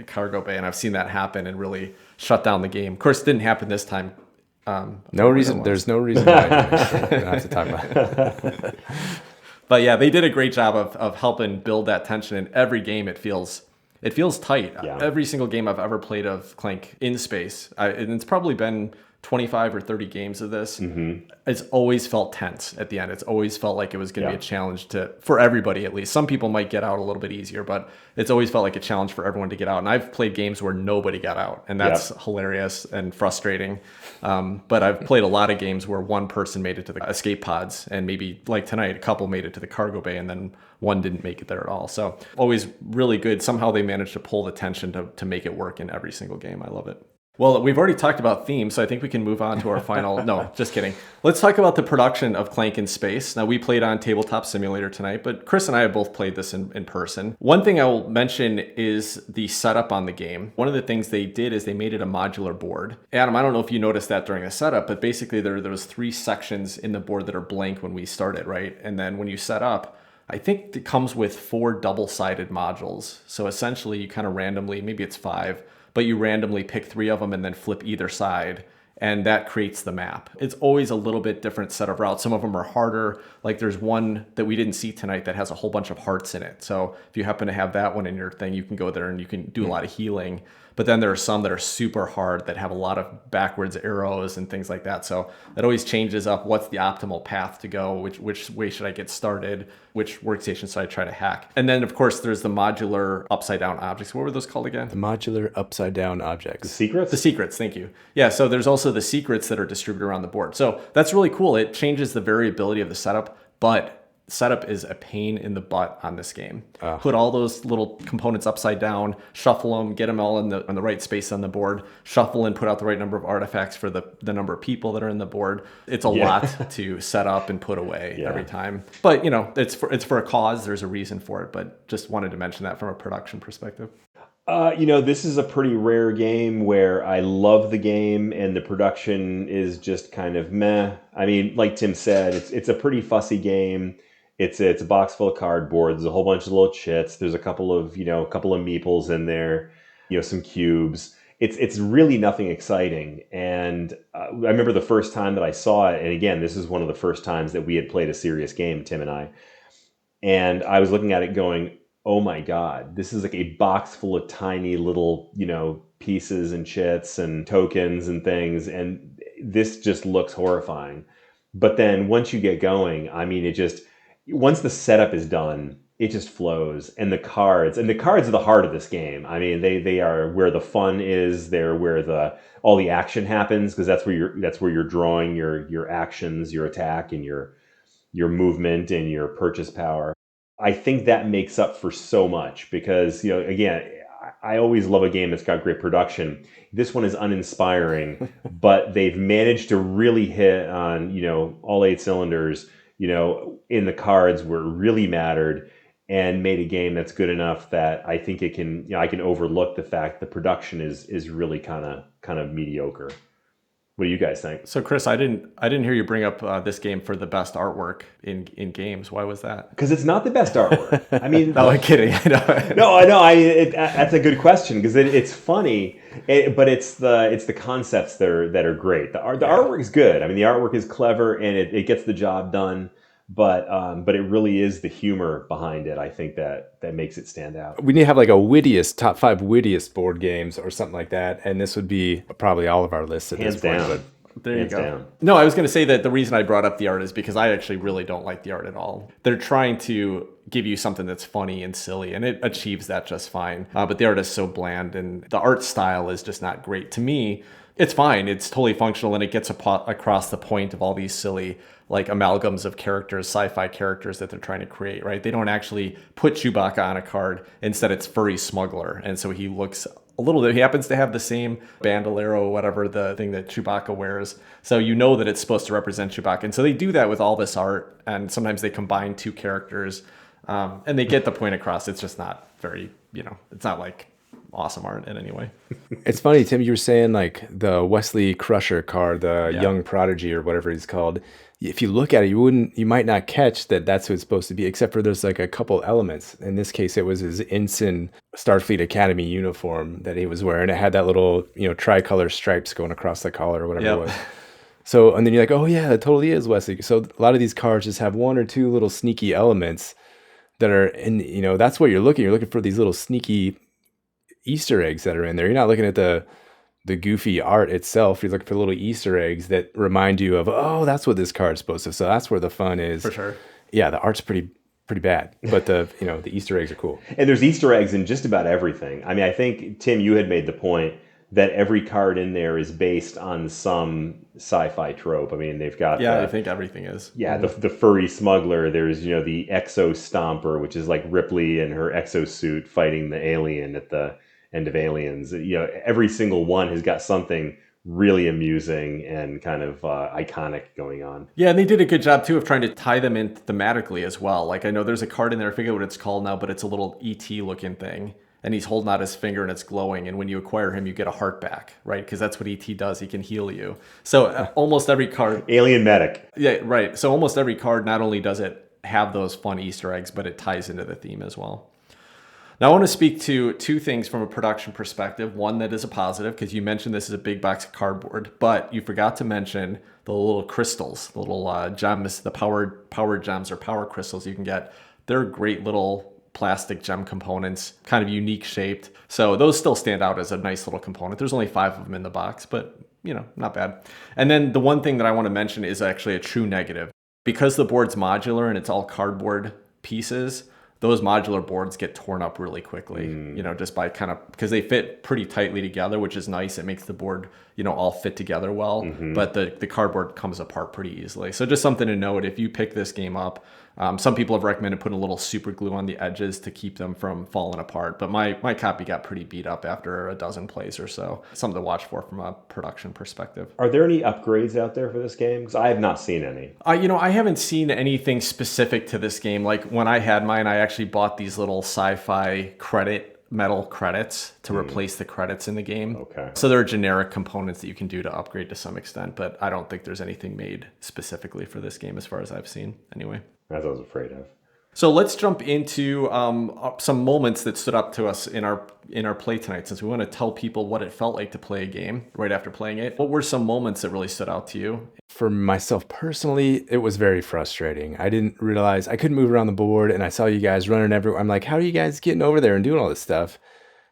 S3: cargo bay. And I've seen that happen and really shut down the game. Of course, it didn't happen this time.
S1: No reason. There's no reason why. We don't have to talk about it.
S3: But yeah, they did a great job of helping build that tension. In every game, it feels tight.
S2: Yeah.
S3: Every single game I've ever played of Clank in space, and it's probably been 25 or 30 games of this. It's always felt tense at the end. It's always felt like it was going to be a challenge for everybody, at least. Some people might get out a little bit easier, but it's always felt like a challenge for everyone to get out. And I've played games where nobody got out, and that's hilarious and frustrating. But I've played a lot of games where one person made it to the escape pods, and maybe like tonight, a couple made it to the cargo bay, and then one didn't make it there at all. So always really good. Somehow they managed to pull the tension to make it work in every single game. I love it. Well, we've already talked about themes, so I think we can move on to our final... No, just kidding. Let's talk about the production of Clank in Space. Now, we played on Tabletop Simulator tonight, but Chris and I have both played this in person. One thing I will mention is the setup on the game. One of the things they did is they made it a modular board. Adam, I don't know if you noticed that during the setup, but basically there was 3 sections in the board that are blank when we started, right? And then when you set up, I think it comes with 4 double-sided modules. So essentially, you kind of randomly, maybe it's 5, but you randomly pick 3 of them and then flip either side, and that creates the map. It's always a little bit different set of routes. Some of them are harder. Like there's one that we didn't see tonight that has a whole bunch of hearts in it. So if you happen to have that one in your thing, you can go there and you can do a lot of healing. But then there are some that are super hard that have a lot of backwards arrows and things like that. So it always changes up what's the optimal path to go, which way should I get started, which workstation should I try to hack. And then, of course, there's the modular upside-down objects. What were those called again?
S1: The modular upside-down objects.
S2: The secrets?
S3: The secrets, thank you. Yeah, so there's also the secrets that are distributed around the board. So that's really cool. It changes the variability of the setup, but setup is a pain in the butt on this game. Put all those little components upside down, shuffle them, get them all in the right space on the board, shuffle and put out the right number of artifacts for the number of people that are in the board. It's a lot to set up and put away every time. But you know, it's for a cause. There's a reason for it. But just wanted to mention that from a production perspective.
S2: This is a pretty rare game where I love the game and the production is just kind of meh. I mean, like Tim said, it's a pretty fussy game. It's a box full of cardboard. There's a whole bunch of little chits. There's a couple of meeples in there, some cubes. It's really nothing exciting. And I remember the first time that I saw it, and again, this is one of the first times that we had played a serious game, Tim and I. And I was looking at it going, oh my God, this is like a box full of tiny little, pieces and chits and tokens and things. And this just looks horrifying. But then once you get going, I mean, once the setup is done, it just flows. And the cards are the heart of this game. I mean, they are where the fun is. They're where all the action happens, because that's where you're drawing your actions, your attack, and your movement and your purchase power. I think that makes up for so much because, again, I always love a game that's got great production. This one is uninspiring, but they've managed to really hit on, all 8 cylinders, in the cards where it really mattered. and made a game that's good enough that I think it can, I can overlook the fact the production is really kind of mediocre. What do you guys think?
S3: So Chris, I didn't hear you bring up this game for the best artwork in games. Why was that?
S2: Because it's not the best artwork. I mean,
S3: No, I'm kidding. I know.
S2: no, I know. That's a good question because it's funny, but it's the concepts that are great. The artwork is good. I mean, the artwork is clever and it gets the job done. But it really is the humor behind it, I think, that makes it stand out.
S1: We need to have like a top 5 wittiest board games or something like that, and this would be probably all of our lists at
S2: Hands
S1: this point.
S2: down.
S1: But
S3: There you
S2: Hands
S3: go.
S2: down.
S3: No, I was going to say that the reason I brought up the art is because I actually really don't like the art at all. They're trying to give you something that's funny and silly, and it achieves that just fine. But the art is so bland, and the art style is just not great. To me, it's fine. It's totally functional, and it gets across the point of all these silly like amalgams of characters, sci-fi characters that they're trying to create, right? They don't actually put Chewbacca on a card. Instead, it's furry smuggler. And so he looks a little bit, he happens to have the same bandolero, whatever the thing that Chewbacca wears. So you know that it's supposed to represent Chewbacca. And so they do that with all this art. And sometimes they combine 2 characters and they get the point across. It's just not very, it's not like awesome art in any way.
S1: it's funny, Tim, you were saying like the Wesley Crusher card, the
S3: Yeah.
S1: Young Prodigy or whatever he's called. If you look at it, you might not catch that that's who it's supposed to be, except for there's like a couple elements. In this case, it was his ensign Starfleet Academy uniform that he was wearing. It had that little, tricolor stripes going across the collar or whatever
S3: Yep.
S1: it was. So, and then you're like, oh yeah, it totally is Wesley. So a lot of these cards just have 1 or 2 little sneaky elements that are, and that's what you're looking. You're looking for these little sneaky Easter eggs that are in there. You're not looking at the goofy art itself. You're looking for little Easter eggs that remind you of, oh, that's what this card's supposed to. So that's where the fun is.
S3: For sure.
S1: Yeah, the art's pretty bad, but the Easter eggs are cool.
S2: And there's Easter eggs in just about everything. I mean, I think, Tim, you had made the point that every card in there is based on some sci-fi trope. I mean, they've got
S3: Yeah, I think everything is.
S2: yeah, the furry smuggler. There's the exo stomper, which is like Ripley in her exosuit fighting the alien at the end of Aliens. Every single one has got something really amusing and kind of iconic going on.
S3: Yeah, and they did a good job too of trying to tie them in thematically as well. Like I know there's a card in there, I forget what it's called now, but it's a little ET looking thing. And he's holding out his finger and it's glowing. And when you acquire him, you get a heart back, right? Because that's what ET does. He can heal you. So almost every card.
S2: Alien medic.
S3: Yeah, right. So almost every card, not only does it have those fun Easter eggs, but it ties into the theme as well. Now, I want to speak to 2 things from a production perspective. One that is a positive, because you mentioned this is a big box of cardboard, but you forgot to mention the little crystals, the little gems, the power gems or power crystals you can get. They're great little plastic gem components, kind of unique shaped. So those still stand out as a nice little component. There's only 5 of them in the box, but not bad. And then the one thing that I want to mention is actually a true negative. Because the board's modular and it's all cardboard pieces, those modular boards get torn up really quickly, just by because they fit pretty tightly together, which is nice. It makes the board, all fit together well, but the cardboard comes apart pretty easily. So just something to note, if you pick this game up, some people have recommended putting a little super glue on the edges to keep them from falling apart. But my copy got pretty beat up after a dozen plays or so. Something to watch for from a production perspective.
S2: Are there any upgrades out there for this game? Because I have not seen any.
S3: I haven't seen anything specific to this game. Like when I had mine, I actually bought these little sci-fi metal credits to replace the credits in the game.
S2: Okay.
S3: So there are generic components that you can do to upgrade to some extent, but I don't think there's anything made specifically for this game as far as I've seen anyway.
S2: As I was afraid of.
S3: So let's jump into some moments that stood up to us in our play tonight, since we want to tell people what it felt like to play a game right after playing it. What were some moments that really stood out to you?
S1: For myself personally, it was very frustrating. I didn't realize I couldn't move around the board, and I saw you guys running everywhere. I'm like, how are you guys getting over there and doing all this stuff?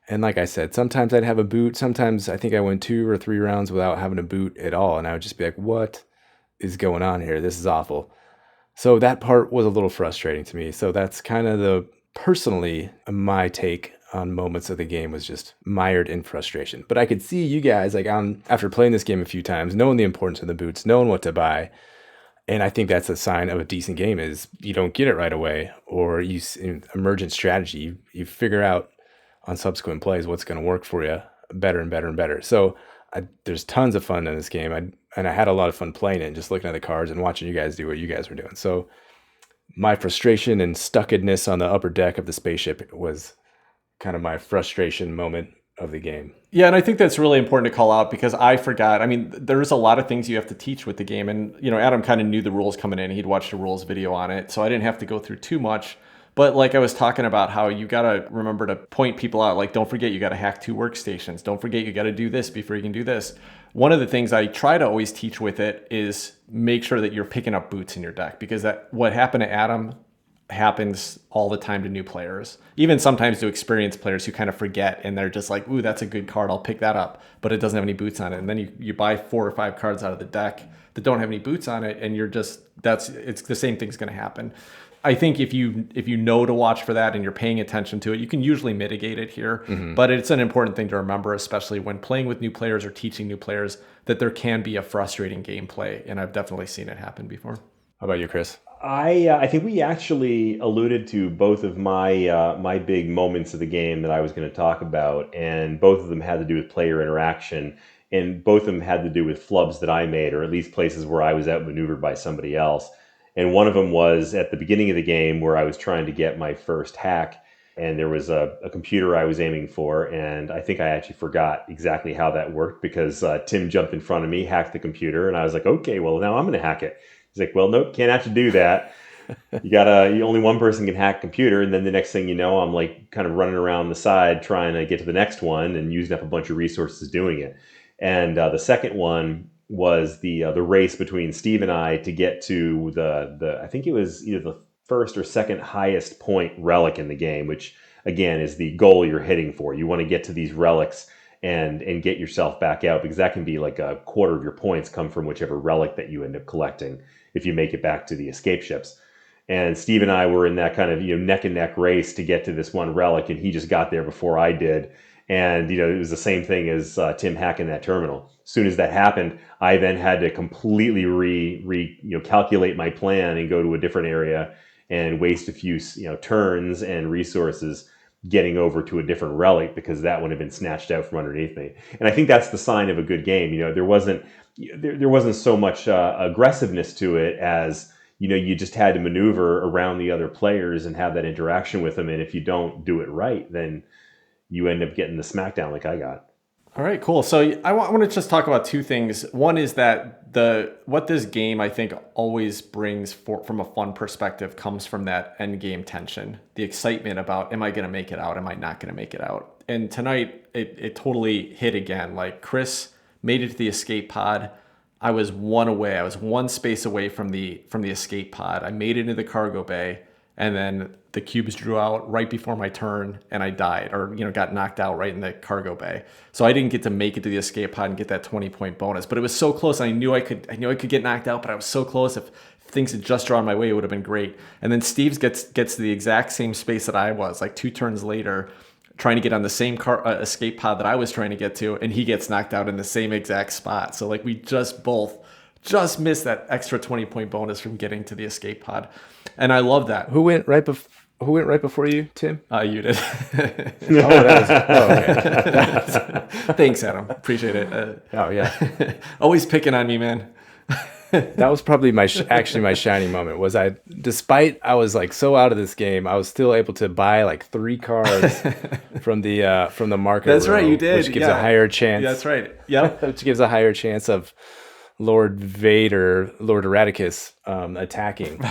S1: And like I said, sometimes I'd have a boot. Sometimes I think I went 2 or 3 rounds without having a boot at all. And I would just be like, what is going on here? This is awful. So that part was a little frustrating to me. So that's kind of personally, my take on moments of the game was just mired in frustration. But I could see you guys, after playing this game a few times, knowing the importance of the boots, knowing what to buy. And I think that's a sign of a decent game is you don't get it right away, or in emergent strategy, you figure out on subsequent plays what's going to work for you better and better and better. So there's tons of fun in this game. And I had a lot of fun playing it and just looking at the cards and watching you guys do what you guys were doing. So my frustration and stuckedness on the upper deck of the spaceship was kind of my frustration moment of the game.
S3: Yeah, and I think that's really important to call out because I forgot. I mean, there's a lot of things you have to teach with the game. And, Adam kind of knew the rules coming in. He'd watched a rules video on it. So I didn't have to go through too much. But like I was talking about how you got to remember to point people out. Like, don't forget you got to hack 2 workstations. Don't forget you got to do this before you can do this. One of the things I try to always teach with it is make sure that you're picking up boots in your deck, because that what happened to Adam happens all the time to new players, even sometimes to experienced players who kind of forget and they're just like, ooh, that's a good card, I'll pick that up, but it doesn't have any boots on it. And then you buy 4 or 5 cards out of the deck that don't have any boots on it, and it's the same thing's going to happen. I think if you know to watch for that and you're paying attention to it, you can usually mitigate it here. But it's an important thing to remember, especially when playing with new players or teaching new players, that there can be a frustrating gameplay, and I've definitely seen it happen before.
S1: How about you, Chris?
S2: I think we actually alluded to both of my big moments of the game that I was going to talk about, and both of them had to do with player interaction, and both of them had to do with flubs that I made, or at least places where I was outmaneuvered by somebody else. And one of them was at the beginning of the game where I was trying to get my first hack, and there was a computer I was aiming for, and I think I actually forgot exactly how that worked because Tim jumped in front of me, hacked the computer, and I was like, okay, well, now I'm going to hack it. He's like, well, nope, can't actually do that. Only one person can hack a computer. And then the next thing you know, I'm like kind of running around the side trying to get to the next one and using up a bunch of resources doing it. And the second one was the race between Steve and I to get to the I think it was either the first or second highest point relic in the game, which again is the goal you're hitting for. You want to get to these relics and get yourself back out, because that can be like a quarter of your points come from whichever relic that you end up collecting if you make it back to the escape ships. And Steve and I were in that kind of neck and neck race to get to this one relic, and he just got there before I did. And it was the same thing as Tim hacking that terminal. As soon as that happened, I then had to completely calculate my plan and go to a different area and waste a few turns and resources getting over to a different relic because that one had been snatched out from underneath me. And I think that's the sign of a good game. There wasn't so much aggressiveness to it as you just had to maneuver around the other players and have that interaction with them. And if you don't do it right, then you end up getting the smackdown like I got.
S3: All right, cool. So I want to just talk about 2 things. One is that what this game I think always brings from a fun perspective comes from that end game tension, the excitement about, am I going to make it out? Am I not going to make it out? And tonight it totally hit again. Like, Chris made it to the escape pod. I was 1 away. I was 1 space away from the escape pod. I made it into the cargo bay, and then the cubes drew out right before my turn, and I died, or got knocked out right in the cargo bay. So I didn't get to make it to the escape pod and get that 20-point bonus. But it was so close. I knew I could get knocked out, but I was so close. If things had just drawn my way, it would have been great. And then Steve gets to the exact same space that I was, like 2 turns later, trying to get on the same escape pod that I was trying to get to, and he gets knocked out in the same exact spot. So like we both missed that extra 20-point bonus from getting to the escape pod. And I love that.
S1: Who went right before you, Tim?
S3: You did.
S1: Okay.
S3: Thanks, Adam. Appreciate it.
S1: Oh yeah.
S3: Always picking on me, man.
S1: That was probably my shining moment. Despite I was like so out of this game, I was still able to buy like 3 cards from the market.
S3: That's
S1: room,
S3: right, you did.
S1: which gives a higher chance.
S3: Yeah, that's right. Yep.
S1: Which gives a higher chance of Lord Vader, Lord Erraticus attacking,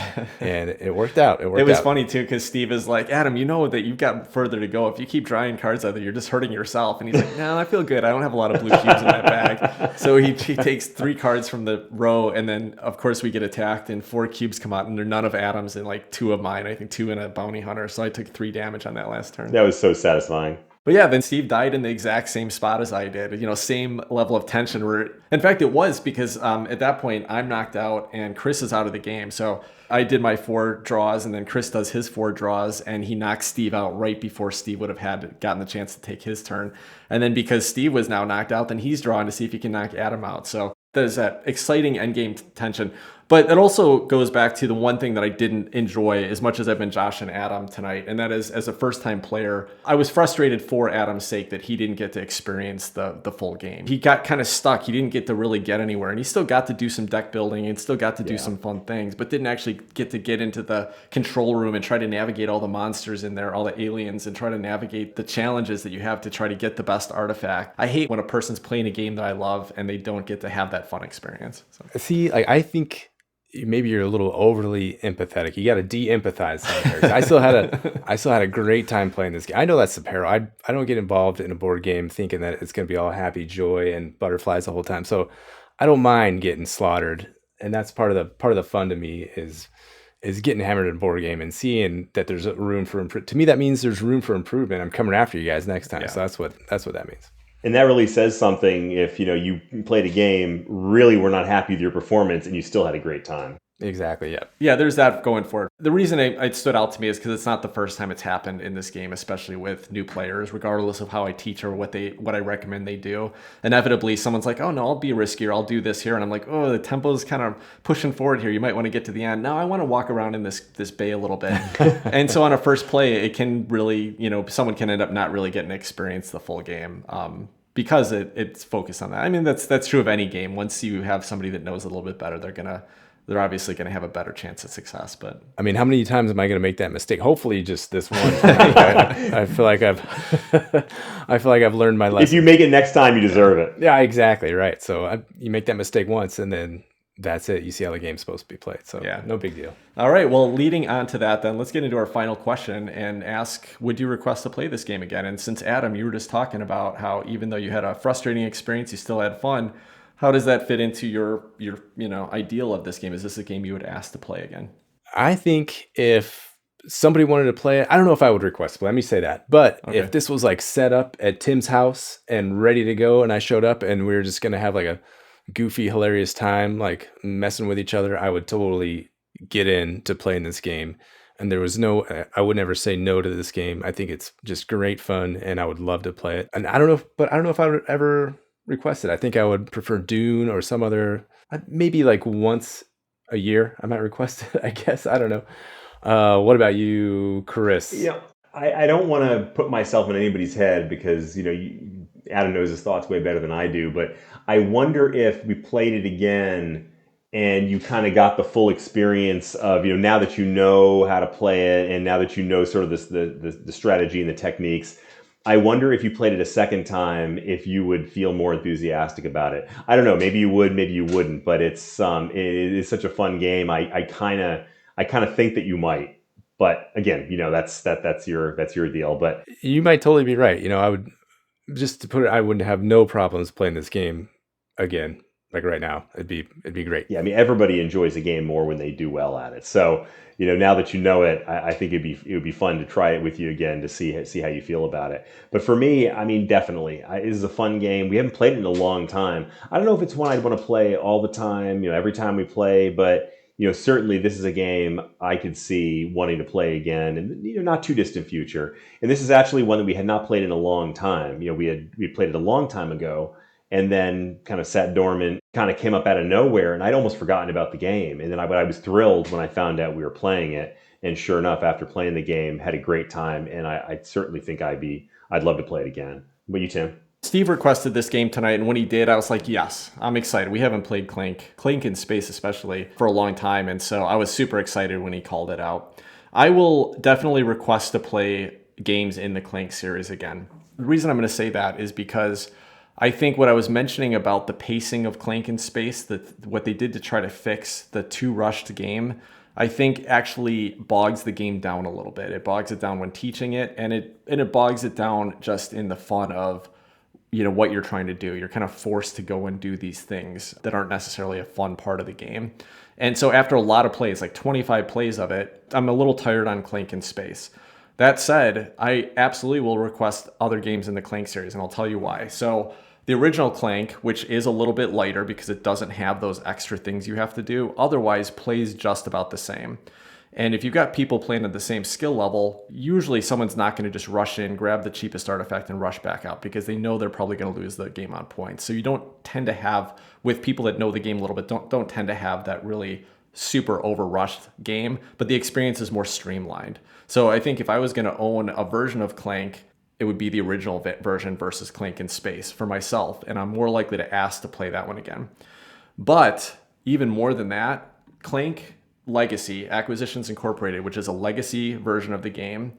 S1: and it worked out. It
S3: was funny too because Steve is like, Adam, you know that you've got further to go. If you keep drawing cards out there, you're just hurting yourself. And he's like, no, I feel good. I don't have a lot of blue cubes in that bag. So he takes 3 cards from the row, and then of course we get attacked, and 4 cubes come out, and they're none of Adam's and like 2 of mine. I think 2 in a bounty hunter. So I took 3 damage on that last turn.
S2: That was so satisfying.
S3: But yeah, then Steve died in the exact same spot as I did. Same level of tension. In fact, it was because at that point I'm knocked out and Chris is out of the game. So I did my 4 draws, and then Chris does his 4 draws, and he knocks Steve out right before Steve would have gotten the chance to take his turn. And then because Steve was now knocked out, then he's drawing to see if he can knock Adam out. So there's that exciting endgame tension. But it also goes back to the one thing that I didn't enjoy as much as I've been Josh and Adam tonight, and that is, as a first-time player, I was frustrated for Adam's sake that he didn't get to experience the full game. He got kind of stuck. He didn't get to really get anywhere, and he still got to do some deck building and still got to do some fun things, but didn't actually get to get into the control room and try to navigate all the monsters in there, all the aliens, and try to navigate the challenges that you have to try to get the best artifact. I hate when a person's playing a game that I love and they don't get to have that fun experience. So.
S1: See, like, I think maybe you're a little overly empathetic. You got to de-empathize some characters. I still had a great time playing this game. I know that's the peril. I don't get involved in a board game thinking that it's going to be all happy, joy, and butterflies the whole time. So I don't mind getting slaughtered, and that's part of the fun to me is getting hammered in a board game and seeing that there's room for improvement. To me, that means there's room for improvement. I'm coming after you guys next time. Yeah. So that's what that means.
S2: And that really says something if, you played a game, really were not happy with your performance, and you still had a great time.
S1: Exactly, yeah.
S3: Yeah, there's that going for it. The reason it stood out to me is because it's not the first time it's happened in this game, especially with new players, regardless of how I teach or what I recommend they do. Inevitably, someone's like, oh, no, I'll be riskier. I'll do this here. And I'm like, oh, the tempo's kind of pushing forward here. You might want to get to the end. Now I want to walk around in this bay a little bit. And so on a first play, it can really, someone can end up not really getting to experience the full game. Because it's focused on that. I mean, that's true of any game. Once you have somebody that knows a little bit better, they're obviously going to have a better chance at success. But
S1: I mean, how many times am I going to make that mistake? Hopefully, just this one. I feel like I've learned my lesson.
S2: If you make it next time, you deserve it.
S1: Yeah, exactly right. So you make that mistake once, and then that's it. You see how the game's supposed to be played. So yeah, no big deal.
S3: All right. Well, leading on to that, then let's get into our final question and ask: would you request to play this game again? And since Adam, you were just talking about how even though you had a frustrating experience, you still had fun. How does that fit into your ideal of this game? Is this a game you would ask to play again?
S1: I think if somebody wanted to play it, I don't know if I would request to play. Let me say that. But if this was like set up at Tim's house and ready to go, and I showed up and we were just gonna have like a goofy, hilarious time, like messing with each other, I would totally get in to playing this game. And I would never say no to this game. I think it's just great fun, and I would love to play it. And I don't know if I would ever request it. I think I would prefer Dune or some other, maybe like once a year I might request it, I guess. I don't know. What about you, Chris?
S2: Yeah, I don't want to put myself in anybody's head because, Adam knows his thoughts way better than I do, but I wonder if we played it again and you kind of got the full experience of, now that you know how to play it and now that you know sort of the strategy and the techniques, I wonder if you played it a second time, if you would feel more enthusiastic about it. I don't know, maybe you would, maybe you wouldn't, but it is such a fun game. I kind of think that you might. But again, that's your deal. But
S1: you might totally be right. I would, just to put it, I wouldn't have no problems playing this game again. Like right now, it'd be great.
S2: Yeah, I mean, everybody enjoys a game more when they do well at it. So, now that you know it, I think it would be fun to try it with you again to see how you feel about it. But for me, I mean, definitely, it is a fun game. We haven't played it in a long time. I don't know if it's one I'd want to play all the time, every time we play, but certainly this is a game I could see wanting to play again in not too distant future. And this is actually one that we had not played in a long time. We played it a long time ago, and then kind of sat dormant, kind of came up out of nowhere, and I'd almost forgotten about the game. And then I was thrilled when I found out we were playing it. And sure enough, after playing the game, had a great time. And I certainly think I'd love to play it again. What about you, Tim?
S3: Steve requested this game tonight, and when he did, I was like, yes, I'm excited. We haven't played Clank in Space especially, for a long time, and so I was super excited when he called it out. I will definitely request to play games in the Clank series again. The reason I'm going to say that is because I think what I was mentioning about the pacing of Clank in Space, what they did to try to fix the too rushed game, I think actually bogs the game down a little bit. It bogs it down when teaching it, and it bogs it down just in the fun of what you're trying to do. You're kind of forced to go and do these things that aren't necessarily a fun part of the game. And so after a lot of plays, like 25 plays of it, I'm a little tired on Clank in Space. That said, I absolutely will request other games in the Clank series, and I'll tell you why. So the original Clank, which is a little bit lighter because it doesn't have those extra things you have to do, otherwise plays just about the same. And if you've got people playing at the same skill level, usually someone's not going to just rush in, grab the cheapest artifact, and rush back out because they know they're probably going to lose the game on points. So you don't tend to have, with people that know the game a little bit, don't tend to have that really super overrushed game, but the experience is more streamlined. So I think if I was going to own a version of Clank, it would be the original version versus Clank in Space for myself. And I'm more likely to ask to play that one again. But even more than that, Clank Legacy, Acquisitions Incorporated, which is a legacy version of the game,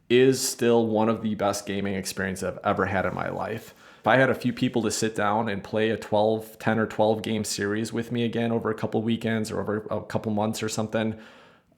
S3: is still one of the best gaming experiences I've ever had in my life. If I had a few people to sit down and play a 10 or 12 game series with me again over a couple weekends or over a couple months or something,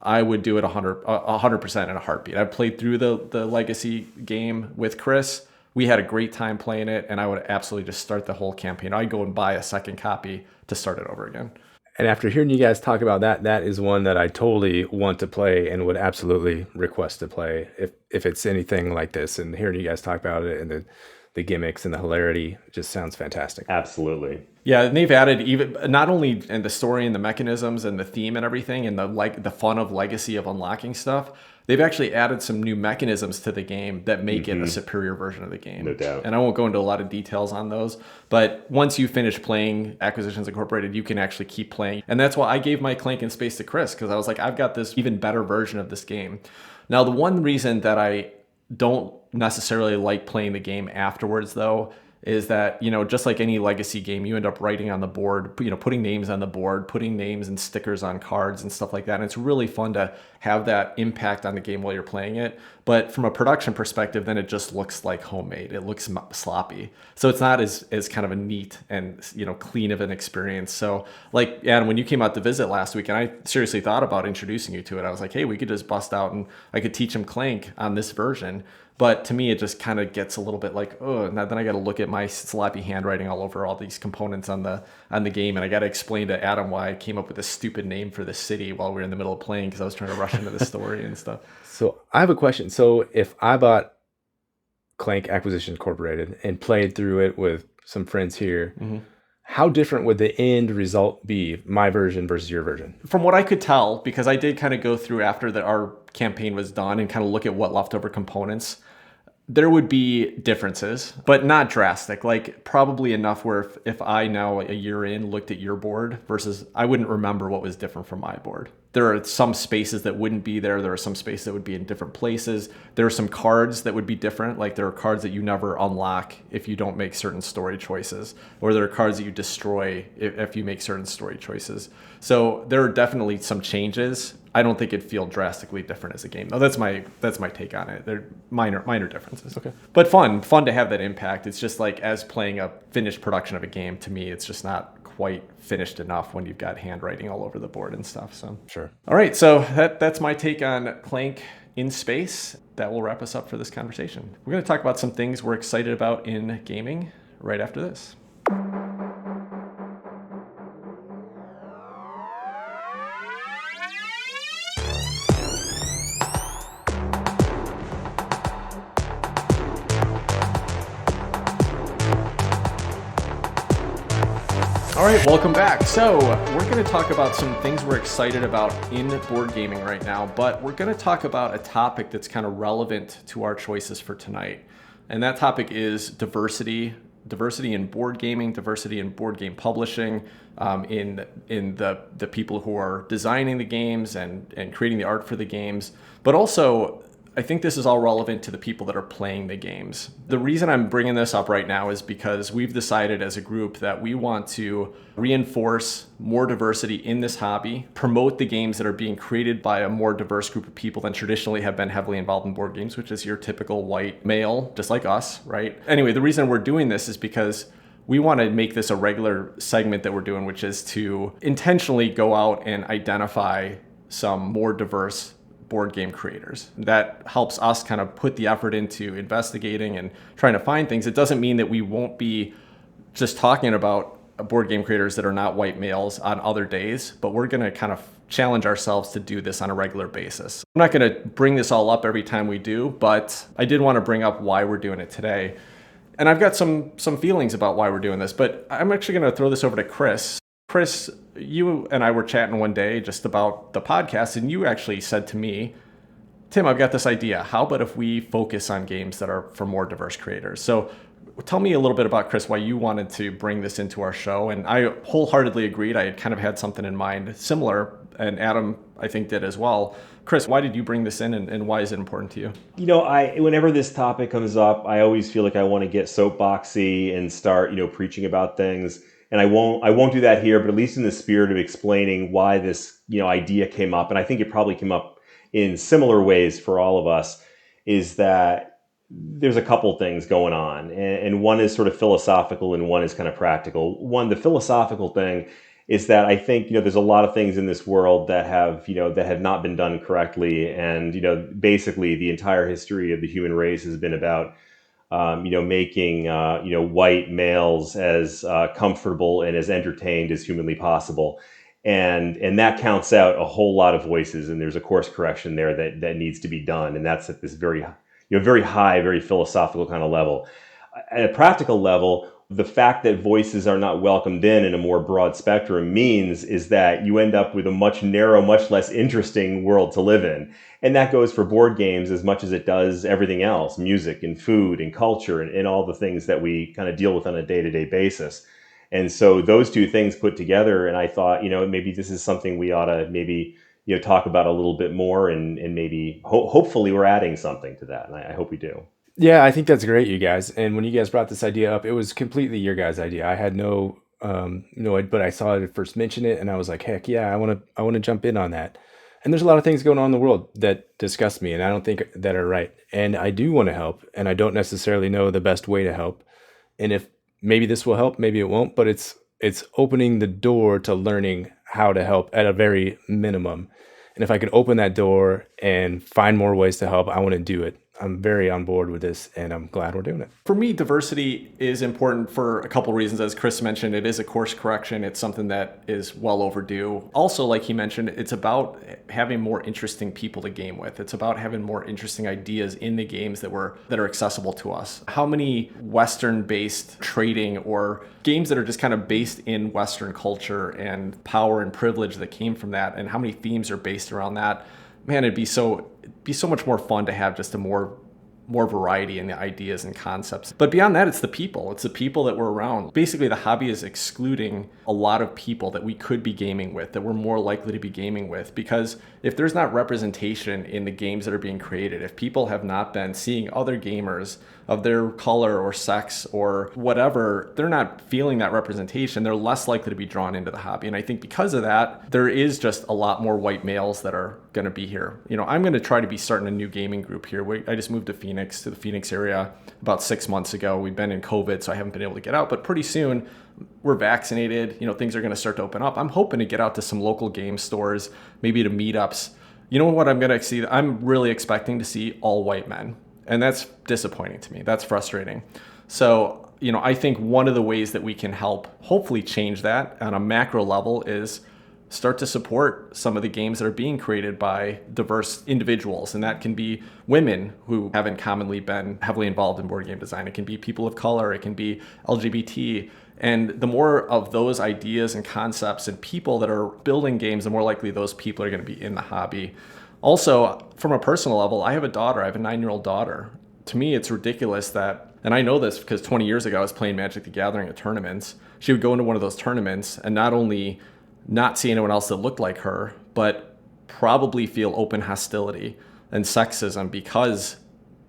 S3: I would do it 100% in a heartbeat. I've played through the legacy game with Chris. We had a great time playing it, and I would absolutely just start the whole campaign. I'd go and buy a second copy to start it over again.
S1: And after hearing you guys talk about that, that is one that I totally want to play and would absolutely request to play if it's anything like this. And hearing you guys talk about it and the gimmicks and the hilarity just sounds fantastic.
S2: Absolutely.
S3: Yeah, and they've added even not only in the story and the mechanisms and the theme and everything and the fun of legacy of unlocking stuff, they've actually added some new mechanisms to the game that make it a superior version of the game.
S2: No doubt.
S3: And I won't go into a lot of details on those, but once you finish playing Acquisitions Incorporated, you can actually keep playing. And that's why I gave my Clank in Space to Chris, because I was like, I've got this even better version of this game. Now, the one reason that I don't necessarily like playing the game afterwards, though, is that, just like any legacy game, you end up writing on the board, putting names on the board, putting names and stickers on cards and stuff like that. And it's really fun to have that impact on the game while you're playing it. But from a production perspective, then it just looks like homemade. It looks sloppy. So it's not as kind of a neat and, clean of an experience. So like, Adam, when you came out to visit last week, and I seriously thought about introducing you to it, I was like, hey, we could just bust out and I could teach him Clank on this version. But to me, it just kind of gets a little bit like, oh, now then I got to look at my sloppy handwriting all over all these components on the game. And I got to explain to Adam why I came up with this stupid name for the city while we were in the middle of playing, because I was trying to rush into the story and stuff.
S1: So I have a question. So if I bought Clank Acquisition Incorporated and played through it with some friends here, how different would the end result be, my version versus your version?
S3: From what I could tell, because I did kind of go through after our campaign was done and kind of look at what leftover components, there would be differences, but not drastic. Like probably enough where if I now a year in looked at your board versus I wouldn't remember what was different from my board. There are some spaces that wouldn't be there. There are some spaces that would be in different places. There are some cards that would be different. Like there are cards that you never unlock if you don't make certain story choices, or there are cards that you destroy if you make certain story choices. So there are definitely some changes. I don't think it'd feel drastically different as a game. No, that's my take on it. They're minor differences.
S1: Okay.
S3: But fun to have that impact. It's just like as playing a finished production of a game, to me, it's just not quite finished enough when you've got handwriting all over the board and stuff. So
S1: sure.
S3: All right, so that's my take on Clank in Space. That will wrap us up for this conversation. We're going to talk about some things we're excited about in gaming right after this. All right, welcome back. So we're going to talk about some things we're excited about in board gaming right now, but we're going to talk about a topic that's kind of relevant to our choices for tonight. And that topic is diversity in board gaming, diversity in board game publishing, in the people who are designing the games and creating the art for the games, but also I think this is all relevant to the people that are playing the games. The reason I'm bringing this up right now is because we've decided as a group that we want to reinforce more diversity in this hobby, promote the games that are being created by a more diverse group of people than traditionally have been heavily involved in board games, which is your typical white male, just like us, right? Anyway, the reason we're doing this is because we want to make this a regular segment that we're doing, which is to intentionally go out and identify some more diverse board game creators. That helps us kind of put the effort into investigating and trying to find things. It doesn't mean that we won't be just talking about board game creators that are not white males on other days, but we're going to kind of challenge ourselves to do this on a regular basis. I'm not going to bring this all up every time we do, but I did want to bring up why we're doing it today. And I've got some feelings about why we're doing this, but I'm actually going to throw this over to Chris. Chris, you and I were chatting one day just about the podcast, and you actually said to me, Tim, I've got this idea. How about if we focus on games that are for more diverse creators? So tell me a little bit about, Chris, why you wanted to bring this into our show. And I wholeheartedly agreed. I had kind of had something in mind similar and Adam, I think, did as well. Chris, why did you bring this in, and why is it important to you?
S2: Whenever this topic comes up, I always feel like I want to get soapboxy and start, preaching about things. And I won't do that here, but at least in the spirit of explaining why this, idea came up, and I think it probably came up in similar ways for all of us, is that there's a couple things going on, and one is sort of philosophical and one is kind of practical. One, the philosophical thing is that I think, there's a lot of things in this world that have not been done correctly. And, basically the entire history of the human race has been about, making, white males as comfortable and as entertained as humanly possible. And that counts out a whole lot of voices. And there's a course correction there that needs to be done. And that's at this very, very high, very philosophical kind of level. At a practical level, the fact that voices are not welcomed in a more broad spectrum means is that you end up with a much narrow, much less interesting world to live in. And that goes for board games as much as it does everything else, music and food and culture and all the things that we kind of deal with on a day-to-day basis. And so those two things put together, and I thought, maybe this is something we ought to maybe, talk about a little bit more, and maybe hopefully we're adding something to that. And I hope we do.
S1: Yeah, I think that's great, you guys. And when you guys brought this idea up, it was completely your guys' idea. I had but I saw it first mention it, and I was like, heck yeah, I want to jump in on that. And there's a lot of things going on in the world that disgust me, and I don't think that are right. And I do want to help, and I don't necessarily know the best way to help. And if maybe this will help, maybe it won't, but it's opening the door to learning how to help at a very minimum. And if I could open that door and find more ways to help, I want to do it. I'm very on board with this, and I'm glad we're doing it.
S3: For me, diversity is important for a couple reasons. As Chris mentioned, it is a course correction. It's something that is well overdue. Also, like he mentioned, it's about having more interesting people to game with. It's about having more interesting ideas in the games that are accessible to us. How many Western-based trading or games that are just kind of based in Western culture and power and privilege that came from that, and how many themes are based around that? Man, it'd be so much more fun to have just a more variety in the ideas and concepts. But beyond that, it's the people. It's the people that we're around. Basically, the hobby is excluding a lot of people that we could be gaming with, that we're more likely to be gaming with. Because if there's not representation in the games that are being created, if people have not been seeing other gamers of their color or sex or whatever, they're not feeling that representation, they're less likely to be drawn into the hobby. And I think because of that, there is just a lot more white males that are going to be here. I'm going to try to be starting a new gaming group here. I just moved to the Phoenix area about 6 months ago. We've been in COVID, so I haven't been able to get out, but pretty soon we're vaccinated. Things are going to start to open up. I'm hoping to get out to some local game stores, maybe to meetups. What I'm going to see? I'm really expecting to see all white men. And that's disappointing to me. That's frustrating. So, I think one of the ways that we can help hopefully change that on a macro level is start to support some of the games that are being created by diverse individuals. And that can be women who haven't commonly been heavily involved in board game design. It can be people of color. It can be LGBT. And the more of those ideas and concepts and people that are building games, the more likely those people are going to be in the hobby. Also, from a personal level, I have a daughter. I have a 9-year-old daughter. To me, it's ridiculous that, and I know this because 20 years ago I was playing Magic the Gathering at tournaments. She would go into one of those tournaments and not only not see anyone else that looked like her, but probably feel open hostility and sexism because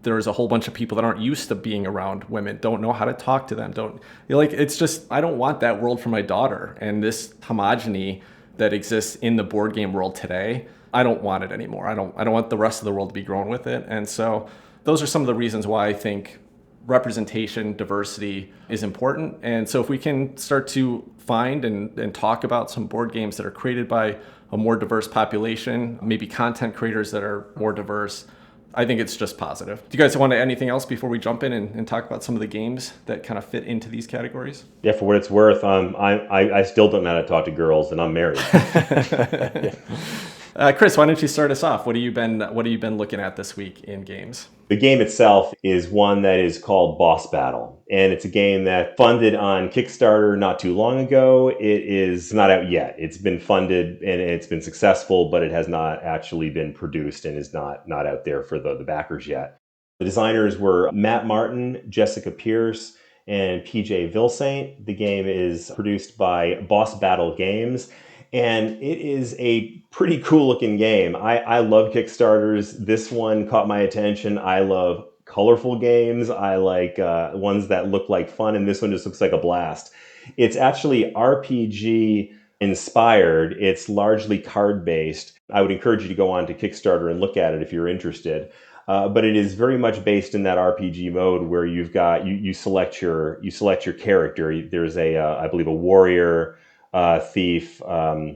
S3: there's a whole bunch of people that aren't used to being around women, don't know how to talk to them, it's just, I don't want that world for my daughter. And this homogeny that exists in the board game world today, I don't want it anymore. I don't want the rest of the world to be growing with it. And so those are some of the reasons why I think representation, diversity is important. And so if we can start to find and talk about some board games that are created by a more diverse population, maybe content creators that are more diverse, I think it's just positive. Do you guys want to add anything else before we jump in and talk about some of the games that kind of fit into these categories?
S2: Yeah, for what it's worth, I still don't know how to talk to girls, and I'm married.
S3: Chris, why don't you start us off? What have you been looking at this week in games?
S2: The game itself is one that is called Boss Battle, and it's a game that funded on Kickstarter not too long ago. It is not out yet. It's been funded and it's been successful, but it has not actually been produced and is not out there for the backers yet. The designers were Matt Martin, Jessica Pierce, and PJ Vilsaint. The game is produced by Boss Battle Games. And it is a pretty cool looking game. I love Kickstarters. This one caught my attention. I love colorful games. I like ones that look like fun, and this one just looks like a blast. It's actually RPG inspired. It's largely card based. I would encourage you to go on to Kickstarter and look at it if you're interested. But it is very much based in that RPG mode where you've got you select your character. There's I believe a warrior, thief, a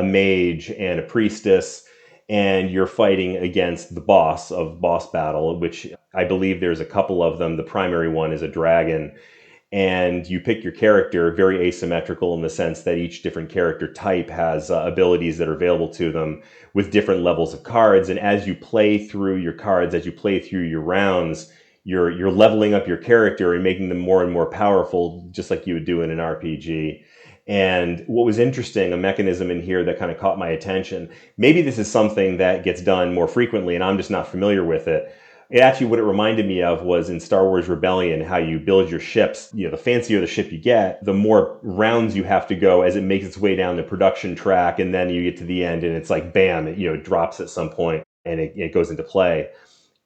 S2: mage, and a priestess, and you're fighting against the boss of boss battle, which I believe there's a couple of them. The primary one is a dragon, and you pick your character, very asymmetrical in the sense that each different character type has abilities that are available to them with different levels of cards. And as you play through your cards, as you play through your rounds, you're leveling up your character and making them more and more powerful, just like you would do in an RPG. And what was interesting, a mechanism in here that kind of caught my attention, maybe this is something that gets done more frequently and I'm just not familiar with it. Actually, what it reminded me of was in Star Wars Rebellion, how you build your ships. The fancier the ship you get, the more rounds you have to go as it makes its way down the production track. And then you get to the end and it's like, bam, it drops at some point and it goes into play.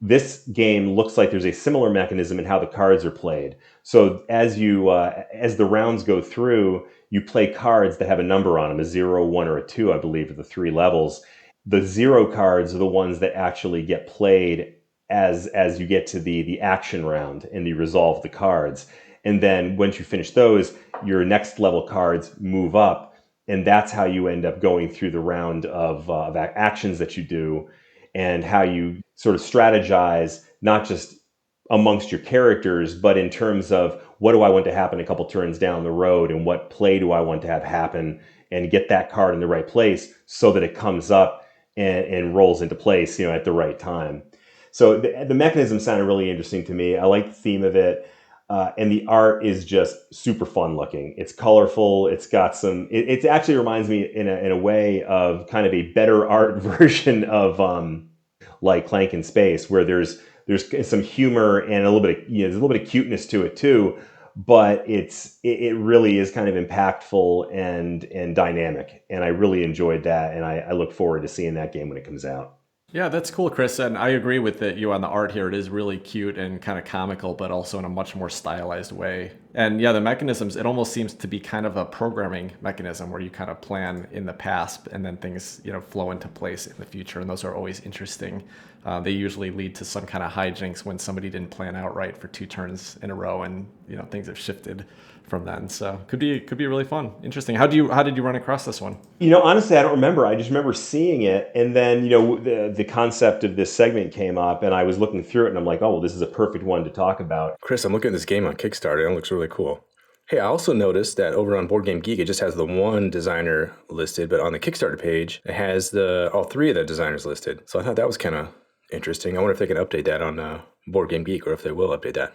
S2: This game looks like there's a similar mechanism in how the cards are played. So as the rounds go through, you play cards that have a number on them, a 0, 1, or a 2, I believe, are the 3 levels. The 0 cards are the ones that actually get played as you get to the action round and you resolve the cards. And then once you finish those, your next level cards move up, and that's how you end up going through the round of actions that you do, and how you sort of strategize, not just amongst your characters, but in terms of what do I want to happen a couple turns down the road, and what play do I want to have happen, and get that card in the right place so that it comes up and rolls into place, at the right time. So the mechanism sounded really interesting to me. I like the theme of it. And the art is just super fun looking. It's colorful. It's got it actually reminds me in a way of kind of a better art version of like Clank in Space, where there's some humor and a little bit of, there's a little bit of cuteness to it too, but it really is kind of impactful and dynamic. And I really enjoyed that. And I look forward to seeing that game when it comes out.
S3: Yeah, that's cool, Chris. And I agree with you on the art here. It is really cute and kind of comical, but also in a much more stylized way. And yeah, the mechanisms, it almost seems to be kind of a programming mechanism where you kind of plan in the past and then things, flow into place in the future. And those are always interesting. They usually lead to some kind of hijinks when somebody didn't plan out right for 2 turns in a row, and things have shifted from then. So could be really fun, interesting. How did you run across this one?
S2: Honestly, I don't remember. I just remember seeing it, and then the concept of this segment came up, and I was looking through it, and I'm like, oh well, this is a perfect one to talk about.
S1: Chris, I'm looking at this game on Kickstarter, and it looks really cool. Hey, I also noticed that over on Board Game Geek, it just has the one designer listed, but on the Kickstarter page, it has all 3 of the designers listed. So I thought that was kind of interesting. I wonder if they can update that on Board Game Geek, or if they will update that.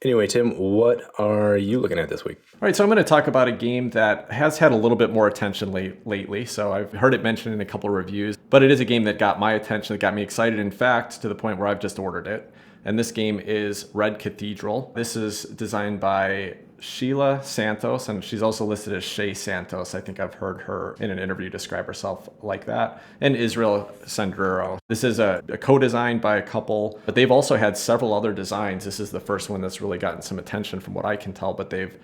S1: Anyway, Tim, what are you looking at this week?
S3: All right, so I'm going to talk about a game that has had a little bit more attention lately. So I've heard it mentioned in a couple of reviews, but it is a game that got my attention, that got me excited, in fact, to the point where I've just ordered it. And this game is Red Cathedral. This is designed by Sheila Santos, and she's also listed as Shay Santos. I think I've heard her in an interview describe herself like that. And Israel Sendrero. This is a co-designed by a couple, but they've also had several other designs. This is the first one that's really gotten some attention from what I can tell, but they've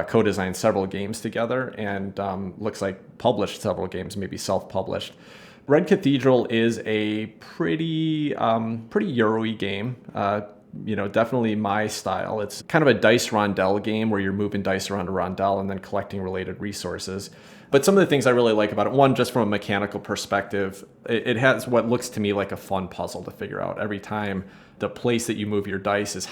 S3: co-designed several games together, and looks like published several games, maybe self-published. Red Cathedral is a pretty Euro-y game. Definitely my style. It's kind of a dice rondelle game where you're moving dice around a rondelle and then collecting related resources. But some of the things I really like about it, one, just from a mechanical perspective, it has what looks to me like a fun puzzle to figure out. Every time the place that you move your dice is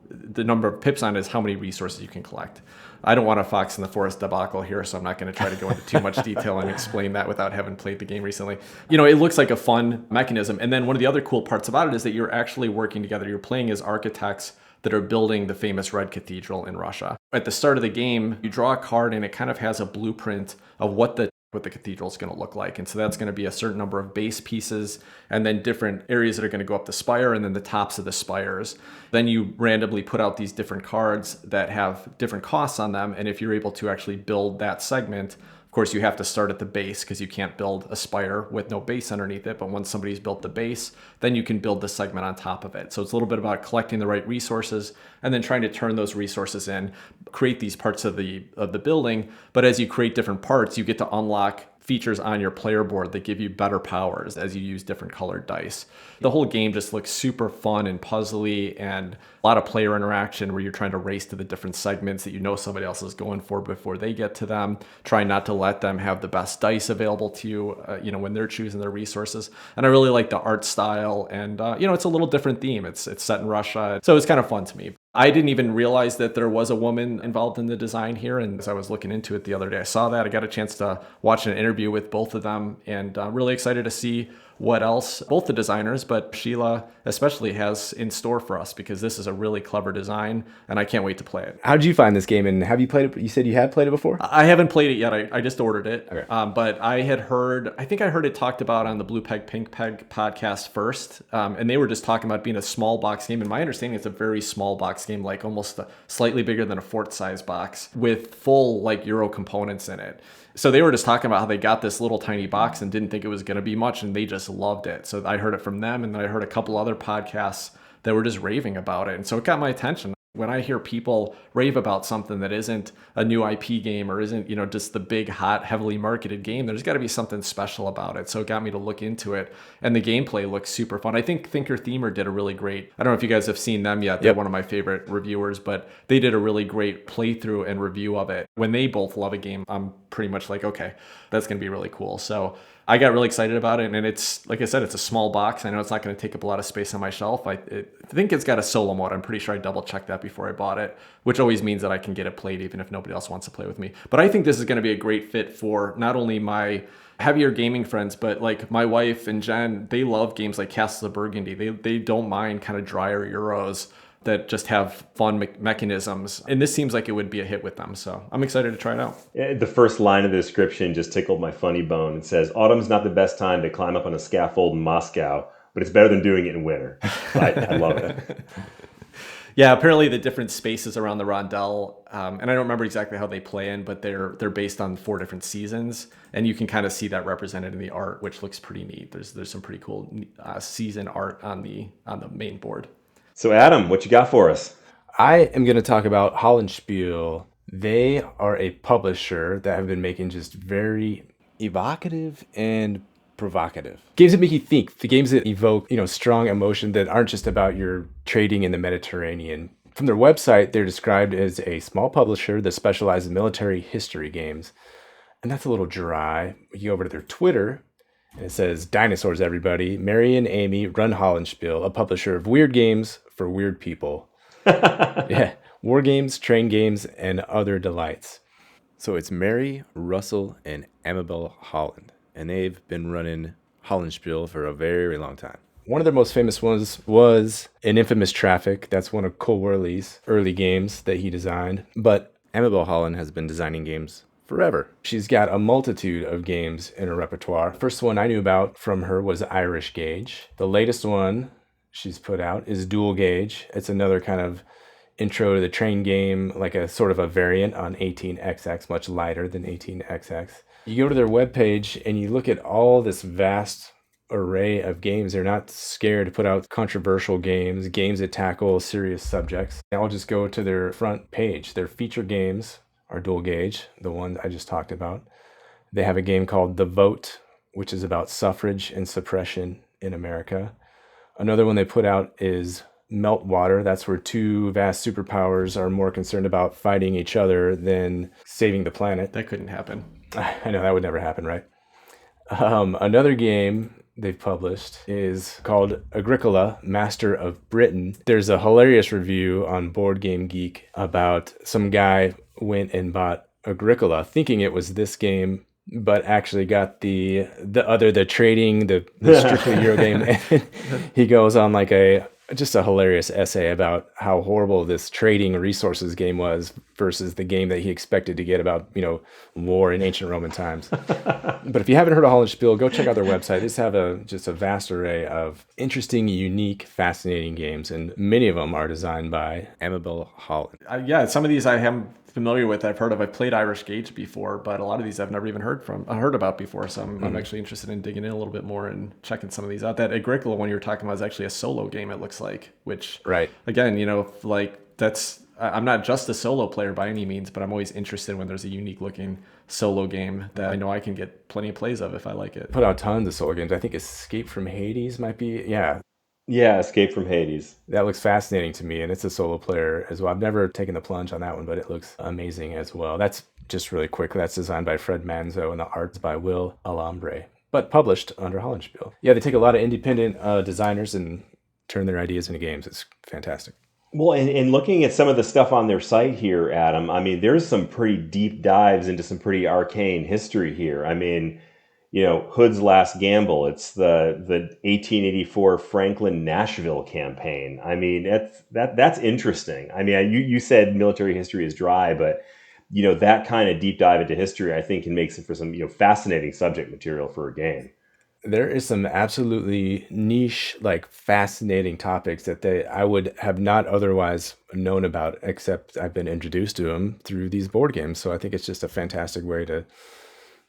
S3: the number of pips on it is how many resources you can collect. I don't want a Fox in the Forest debacle here, so I'm not going to try to go into too much detail and explain that without having played the game recently. It looks like a fun mechanism. And then one of the other cool parts about it is that you're actually working together. You're playing as architects that are building the famous Red Cathedral in Russia. At the start of the game, you draw a card and it kind of has a blueprint of what the what the cathedral is going to look like. And so that's going to be a certain number of base pieces and then different areas that are going to go up the spire and then the tops of the spires. Then you randomly put out these different cards that have different costs on them. And if you're able to actually build that segment, of course, you have to start at the base because you can't build a spire with no base underneath it. But once somebody's built the base, then you can build the segment on top of it. So it's a little bit about collecting the right resources and then trying to turn those resources in, create these parts of the building. But as you create different parts, you get to unlock features on your player board that give you better powers as you use different colored dice. The whole game just looks super fun and puzzly, and a lot of player interaction where you're trying to race to the different segments that you know somebody else is going for before they get to them. Try not to let them have the best dice available to you, when they're choosing their resources. And I really like the art style, and it's a little different theme. It's set in Russia, so it's kind of fun to me. I didn't even realize that there was a woman involved in the design here. And as I was looking into it the other day, I saw that. I got a chance to watch an interview with both of them, and I'm really excited to see what else both the designers, but Sheila especially, has in store for us, because this is a really clever design and I can't wait to play it.
S1: How did you find this game, and have you played it? You said you had played it before?
S3: I haven't played it yet. I just ordered it.
S1: Okay.
S3: But I think I heard it talked about on the Blue Peg Pink Peg podcast first. And they were just talking about being a small box game. And my understanding, it's a very small box game, like almost slightly bigger than a fort size box with full like Euro components in it. So they were just talking about how they got this little tiny box and didn't think it was going to be much, and they just loved it. So I heard it from them, and then I heard a couple other podcasts that were just raving about it. And so it got my attention. When I hear people rave about something that isn't a new IP game or isn't, just the big, hot, heavily marketed game, there's got to be something special about it. So it got me to look into it. And the gameplay looks super fun. I think Thinker Themer did a really great, I don't know if you guys have seen them yet. They're one of my favorite reviewers, but they did a really great playthrough and review of it. When they both love a game, I'm pretty much like, okay, that's going to be really cool. So I got really excited about it, and it's, like I said, it's a small box. I know it's not going to take up a lot of space on my shelf. I think it's got a solo mode. I'm pretty sure I double checked that before I bought it, which always means that I can get it played even if nobody else wants to play with me. But I think this is going to be a great fit for not only my heavier gaming friends, but like my wife and Jen, they love games like Castles of Burgundy. They don't mind kind of drier Euros that just have fun mechanisms. And this seems like it would be a hit with them. So I'm excited to try it out.
S2: The first line of the description just tickled my funny bone. It says, "Autumn's not the best time to climb up on a scaffold in Moscow, but it's better than doing it in winter." I love it.
S3: Yeah, apparently the different spaces around the rondel, and I don't remember exactly how they play in, but they're based on 4 different seasons, and you can kind of see that represented in the art, which looks pretty neat. There's some pretty cool season art on the main board.
S2: So Adam, what you got for us?
S1: I am going to talk about Hollandspiele. They are a publisher that have been making just very evocative and provocative games that make you think. The games that evoke, strong emotion that aren't just about your trading in the Mediterranean. From their website, they're described as a small publisher that specializes in military history games. And that's a little dry. You go over to their Twitter, and it says, "Dinosaurs, everybody. Mary and Amy run Hollandspiele, a publisher of weird games for weird people." Yeah, war games, train games, and other delights. So it's Mary, Russell, and Amabel Holland, and they've been running Hollandspiele for a very long time. One of their most famous ones was an infamous Traffic. That's one of Cole Worley's early games that he designed. But Amabel Holland has been designing games forever. She's got a multitude of games in her repertoire. First one I knew about from her was Irish Gauge. The latest one she's put out is Dual Gauge. It's another kind of intro to the train game, like a sort of a variant on 18XX, much lighter than 18XX. You go to their webpage and you look at all this vast array of games. They're not scared to put out controversial games that tackle serious subjects. I'll just go to their front page. Their feature games are Dual Gauge, the one I just talked about. They have a game called The Vote, which is about suffrage and suppression in America. Another one they put out is Meltwater. That's where 2 vast superpowers are more concerned about fighting each other than saving the planet.
S3: That couldn't happen.
S1: I know that would never happen, right? Another game they've published is called Agricola, Master of Britain. There's a hilarious review on Board Game Geek about some guy went and bought Agricola thinking it was this game, but actually got the trading, the strictly Euro game. And he goes on like a Just a hilarious essay about how horrible this trading resources game was versus the game that he expected to get about, war in ancient Roman times. But if you haven't heard of Hollandspiele, go check out their website. They just have just a vast array of interesting, unique, fascinating games, and many of them are designed by Amabel Holland.
S3: Yeah, some of these I am familiar with. I've heard of. I've played Irish Gauge before, but a lot of these I've never even heard about before. So I'm actually interested in digging in a little bit more and checking some of these out. That Agricola one you were talking about is actually a solo game. It looks like, which
S1: Right.
S3: Again, that's. I'm not just a solo player by any means, but I'm always interested when there's a unique looking solo game that I know I can get plenty of plays of if I like it.
S1: Put out tons of solo games. I think Escape from Hades might be, yeah.
S2: Yeah, Escape from Hades.
S1: That looks fascinating to me, and it's a solo player as well. I've never taken the plunge on that one, but it looks amazing as well. That's just really quick. That's designed by Fred Manzo, and the art's by Will Alambre, but published under Hollandspiele. Yeah, they take a lot of independent designers and turn their ideas into games. It's fantastic.
S2: Well, and looking at some of the stuff on their site here, Adam, I mean, there's some pretty deep dives into some pretty arcane history here. I mean, Hood's Last Gamble. It's the 1884 Franklin Nashville campaign. I mean, that's interesting. I mean, you said military history is dry, but that kind of deep dive into history, I think, can make for some fascinating subject material for a game.
S1: There is some absolutely niche, like fascinating topics that I would have not otherwise known about, except I've been introduced to them through these board games. So I think it's just a fantastic way to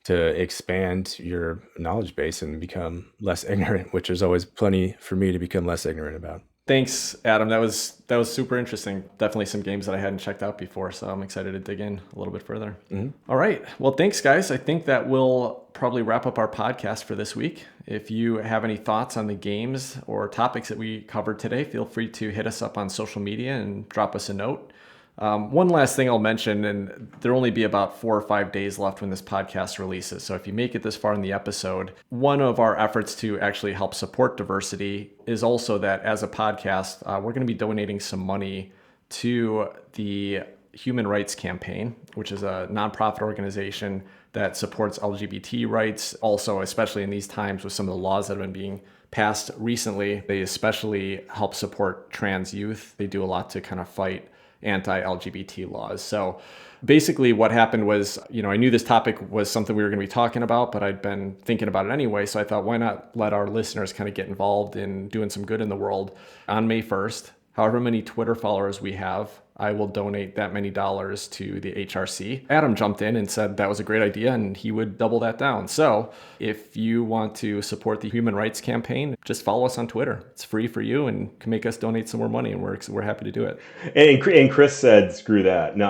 S1: expand your knowledge base and become less ignorant, which is always plenty for me to become less ignorant about.
S3: Thanks, Adam. That was super interesting. Definitely some games that I hadn't checked out before, so I'm excited to dig in a little bit further. Mm-hmm. All right. Well, thanks, guys. I think that will probably wrap up our podcast for this week. If you have any thoughts on the games or topics that we covered today, feel free to hit us up on social media and drop us a note. One last thing I'll mention, and there'll only be about 4 or 5 days left when this podcast releases. So if you make it this far in the episode, one of our efforts to actually help support diversity is also that as a podcast, we're going to be donating some money to the Human Rights Campaign, which is a nonprofit organization that supports LGBT rights. Also, especially in these times with some of the laws that have been being passed recently, they especially help support trans youth. They do a lot to kind of fight anti-LGBT laws. So basically what happened was, I knew this topic was something we were going to be talking about, but I'd been thinking about it anyway. So I thought, why not let our listeners kind of get involved in doing some good in the world? On May 1st, however many Twitter followers we have, I will donate that many dollars to the HRC. Adam jumped in and said that was a great idea and he would double that down. So if you want to support the Human Rights Campaign, just follow us on Twitter. It's free for you and can make us donate some more money, and we're happy to do it.
S2: And Chris said, screw that. No,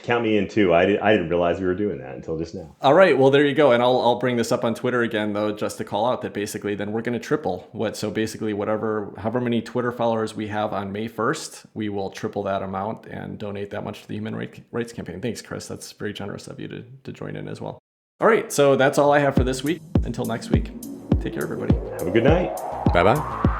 S2: count me in too. I didn't realize we were doing that until just now.
S3: All right, well, there you go. And I'll bring this up on Twitter again, though, just to call out that basically then we're going to triple so basically however many Twitter followers we have on May 1st, we will triple that amount and donate that much to the Human Rights Campaign. Thanks, Chris. That's very generous of you to join in as well. All right, so that's all I have for this week. Until next week, take care, everybody.
S2: Have a good night.
S1: Bye-bye.